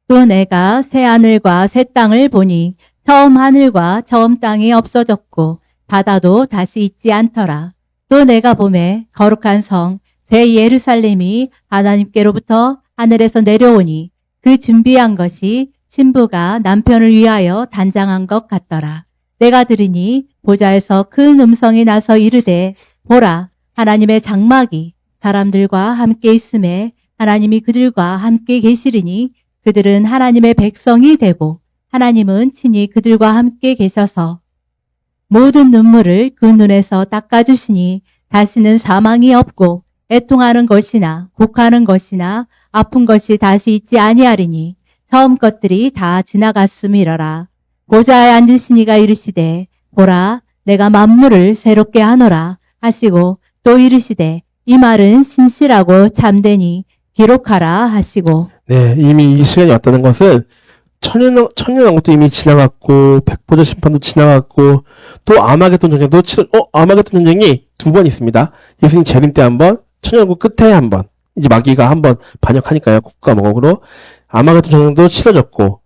또 내가 새 하늘과 새 땅을 보니 처음 하늘과 처음 땅이 없어졌고 바다도 다시 있지 않더라. 또 내가 보매 거룩한 성 새 예루살렘이 하나님께로부터 하늘에서 내려오니 그 준비한 것이 신부가 남편을 위하여 단장한 것 같더라. 내가 들으니 보좌에서 큰 음성이 나서 이르되 보라 하나님의 장막이 사람들과 함께 있음에 하나님이 그들과 함께 계시리니 그들은 하나님의 백성이 되고 하나님은 친히 그들과 함께 계셔서 모든 눈물을 그 눈에서 닦아주시니 다시는 사망이 없고 애통하는 것이나 곡하는 것이나 아픈 것이 다시 있지 아니하리니 처음 것들이 다 지나갔음이러라. 보좌에 앉으신 이가 이르시되 보라 내가 만물을 새롭게 하노라 하시고 또 이르시되 이 말은 신실하고 참되니 기록하라 하시고. 네, 이미 이 시간이 왔다는 것은 천년왕국도 이미 지나갔고 백보자 심판도 지나갔고 또 아마겟돈 전쟁도 아마겟돈 전쟁이 두 번 있습니다. 예수님 재림 때 한 번, 천년왕국 끝에 한 번. 이제 마귀가 한 번 반역하니까요. 국가 모국으로 아마겟돈 전쟁도 치러졌고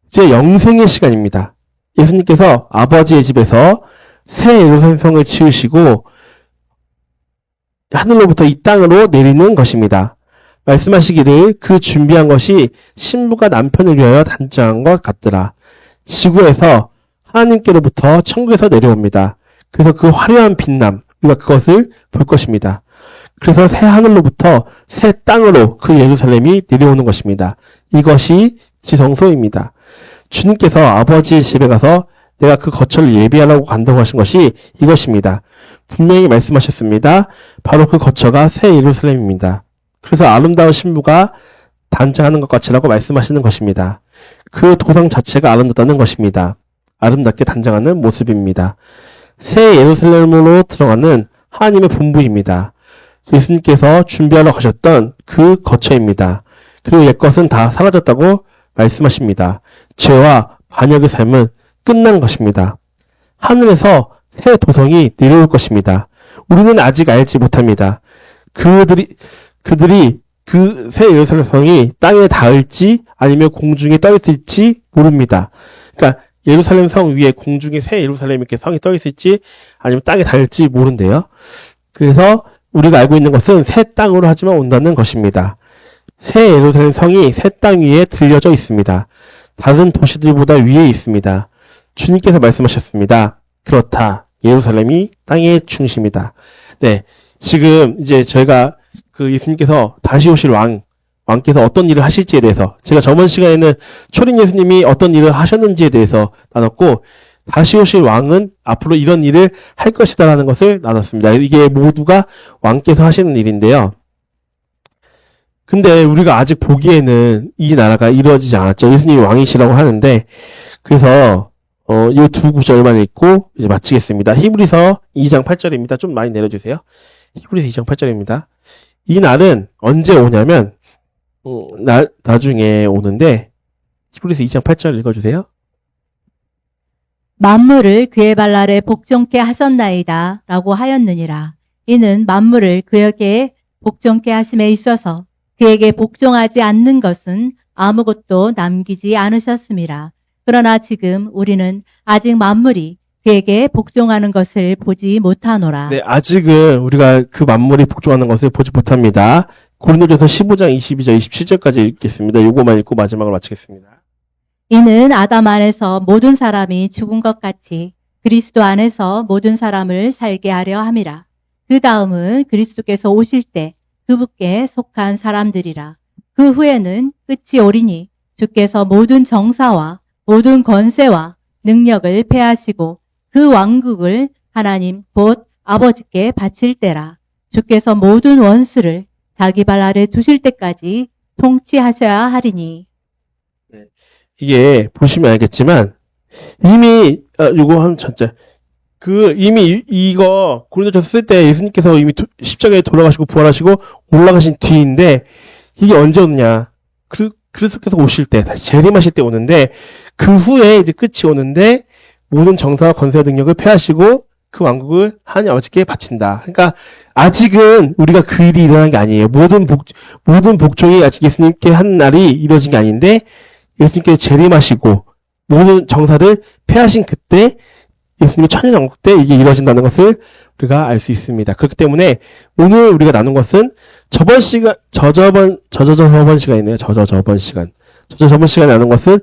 이제 영생의 시간입니다. 예수님께서 아버지의 집에서 새 예루살렘 성을 지으시고 하늘로부터 이 땅으로 내리는 것입니다. 말씀하시기를 그 준비한 것이 신부가 남편을 위하여 단장한 것 같더라. 지구에서 하나님께로부터 천국에서 내려옵니다. 그래서 그 화려한 빛남, 우리가 그것을 볼 것입니다. 그래서 새 하늘로부터 새 땅으로 그 예루살렘이 내려오는 것입니다. 이것이 지성소입니다. 주님께서 아버지의 집에 가서 내가 그 거처를 예비하라고 간다고 하신 것이 이것입니다. 분명히 말씀하셨습니다. 바로 그 거처가 새 예루살렘입니다. 그래서 아름다운 신부가 단장하는 것 같이라고 말씀하시는 것입니다. 그 도상 자체가 아름답다는 것입니다. 아름답게 단장하는 모습입니다. 새 예루살렘으로 들어가는 하나님의 본부입니다. 예수님께서 준비하러 가셨던 그 거처입니다. 그리고 옛것은 다 사라졌다고 말씀하십니다. 죄와 반역의 삶은 끝난 것입니다. 하늘에서 새 도성이 내려올 것입니다. 우리는 아직 알지 못합니다. 그들이 그 새 예루살렘 성이 땅에 닿을지 아니면 공중에 떠 있을지 모릅니다. 그러니까 예루살렘 성 위에 공중에 새 예루살렘 이렇게 성이 떠 있을지 아니면 땅에 닿을지 모른대요. 그래서 우리가 알고 있는 것은 새 땅으로 하지만 온다는 것입니다. 새 예루살렘 성이 새 땅 위에 들려져 있습니다. 다른 도시들보다 위에 있습니다. 주님께서 말씀하셨습니다. 그렇다. 예루살렘이 땅의 중심이다. 네. 지금 이제 저희가 그 예수님께서 다시 오실 왕께서 어떤 일을 하실지에 대해서 제가 저번 시간에는 초림 예수님이 어떤 일을 하셨는지에 대해서 나눴고 다시 오실 왕은 앞으로 이런 일을 할 것이다라는 것을 나눴습니다. 이게 모두가 왕께서 하시는 일인데요. 근데 우리가 아직 보기에는 이 나라가 이루어지지 않았죠. 예수님이 왕이시라고 하는데 그래서 이 두 구절만 읽고 이제 마치겠습니다. 히브리서 2장 8절입니다. 좀 많이 내려주세요. 히브리서 2장 8절입니다. 이 날은 언제 오냐면 나중에 오는데 히브리서 2장 8절 읽어주세요. 만물을 그의 발 아래 복종케 하셨나이다 라고 하였느니라. 이는 만물을 그에게 복종케 하심에 있어서 그에게 복종하지 않는 것은 아무것도 남기지 않으셨음이라. 그러나 지금 우리는 아직 만물이 그에게 복종하는 것을 보지 못하노라. 네, 아직은 우리가 그 만물이 복종하는 것을 보지 못합니다. 고린도전서 15장 22절 27절까지 읽겠습니다. 요거만 읽고 마지막으로 마치겠습니다. 이는 아담 안에서 모든 사람이 죽은 것 같이 그리스도 안에서 모든 사람을 살게 하려 함이라. 그 다음은 그리스도께서 오실 때 그분께 속한 사람들이라. 그 후에는 끝이 오리니 주께서 모든 정사와 모든 권세와 능력을 패하시고 그 왕국을 하나님 곧 아버지께 바칠 때라. 주께서 모든 원수를 자기 발 아래 두실 때까지 통치하셔야 하리니. 이게 보시면 알겠지만 이미 요거 한 전체 이미 이거 고린도전서 쓸 때 예수님께서 이미 십자가에 돌아가시고 부활하시고 올라가신 뒤인데 이게 언제 오느냐? 그리스도께서 오실 때 다시 재림하실 때 오는데 그 후에 이제 끝이 오는데 모든 정사와 권세와 능력을 패하시고 그 왕국을 하나님 아버지께 바친다. 그러니까 아직은 우리가 그 일이 일어난 게 아니에요. 모든 복종이 아직 예수님께 한 날이 이루어진 게 아닌데 예수님께서 재림하시고 모든 정사를 패하신 그때 예수님의 천년왕국 때 이게 이루어진다는 것을 우리가 알 수 있습니다. 그렇기 때문에 오늘 우리가 나눈 것은 저번 시간에 나눈 것은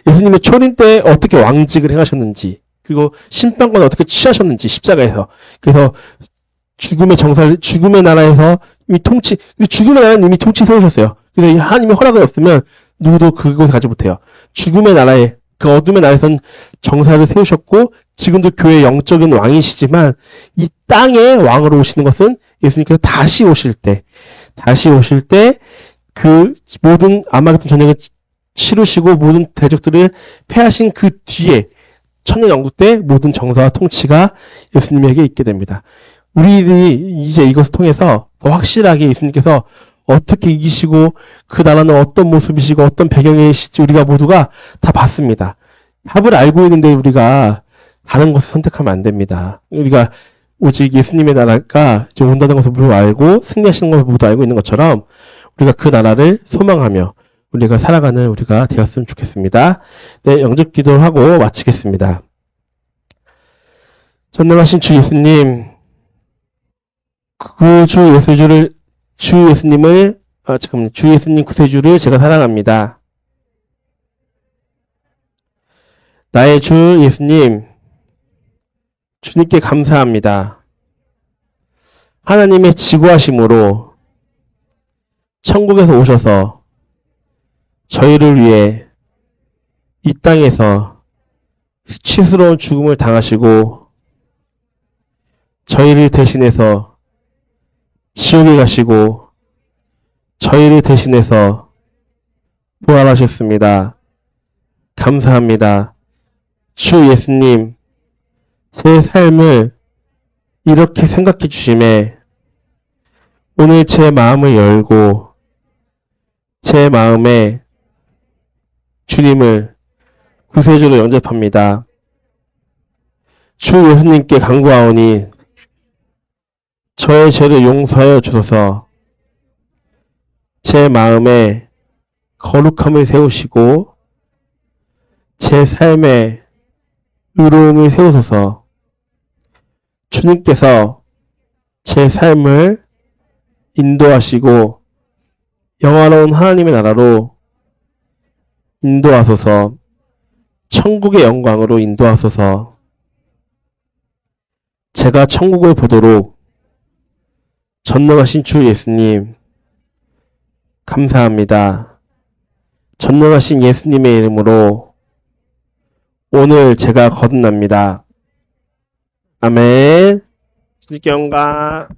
예수님의 초림 때 어떻게 왕직을 행하셨는지 그리고 심판권 어떻게 취하셨는지 십자가에서 그래서 죽음의 나라에서 이미 죽음의 나라는 이미 통치 세우셨어요. 그래서 하나님의 허락이 없으면 누구도 그곳에 가지 못해요. 죽음의 나라에 그 어둠의 나라에선 정사를 세우셨고 지금도 교회의 영적인 왕이시지만 이 땅에 왕으로 오시는 것은 예수님께서 다시 오실 때 그 모든 아마겟돈 전쟁을 치르시고 모든 대적들을 패하신 그 뒤에 천년왕국 때 모든 정사와 통치가 예수님에게 있게 됩니다. 우리들이 이제 이것을 통해서 더 확실하게 예수님께서 어떻게 이기시고 그 나라는 어떤 모습이시고 어떤 배경이실지 우리가 모두가 다 봤습니다. 답을 알고 있는데 우리가 다른 것을 선택하면 안 됩니다. 우리가 오직 예수님의 나라가 이제 온다는 것을 모두 알고 승리하시는 것을 모두 알고 있는 것처럼 우리가 그 나라를 소망하며 우리가 살아가는 우리가 되었으면 좋겠습니다. 네, 영접 기도를 하고 마치겠습니다. 전능하신 주 예수님, 주 예수님 구세주를 제가 사랑합니다. 나의 주 예수님, 주님께 감사합니다. 하나님의 지구하심으로 천국에서 오셔서 저희를 위해 이 땅에서 수치스러운 죽음을 당하시고 저희를 대신해서 지옥에 가시고 저희를 대신해서 부활하셨습니다. 감사합니다. 주 예수님, 제 삶을 이렇게 생각해 주심에 오늘 제 마음을 열고 제 마음에 주님을 구세주로 영접합니다. 주 예수님께 간구하오니 저의 죄를 용서하여 주소서. 제 마음에 거룩함을 세우시고 제 삶에 의로움을 세우소서. 주님께서 제 삶을 인도하시고 영화로운 하나님의 나라로 인도하소서. 천국의 영광으로 인도하소서. 제가 천국을 보도록 전능하신 주 예수님 감사합니다. 전능하신 예수님의 이름으로 오늘 제가 거듭납니다. 아멘. 주님께 영광.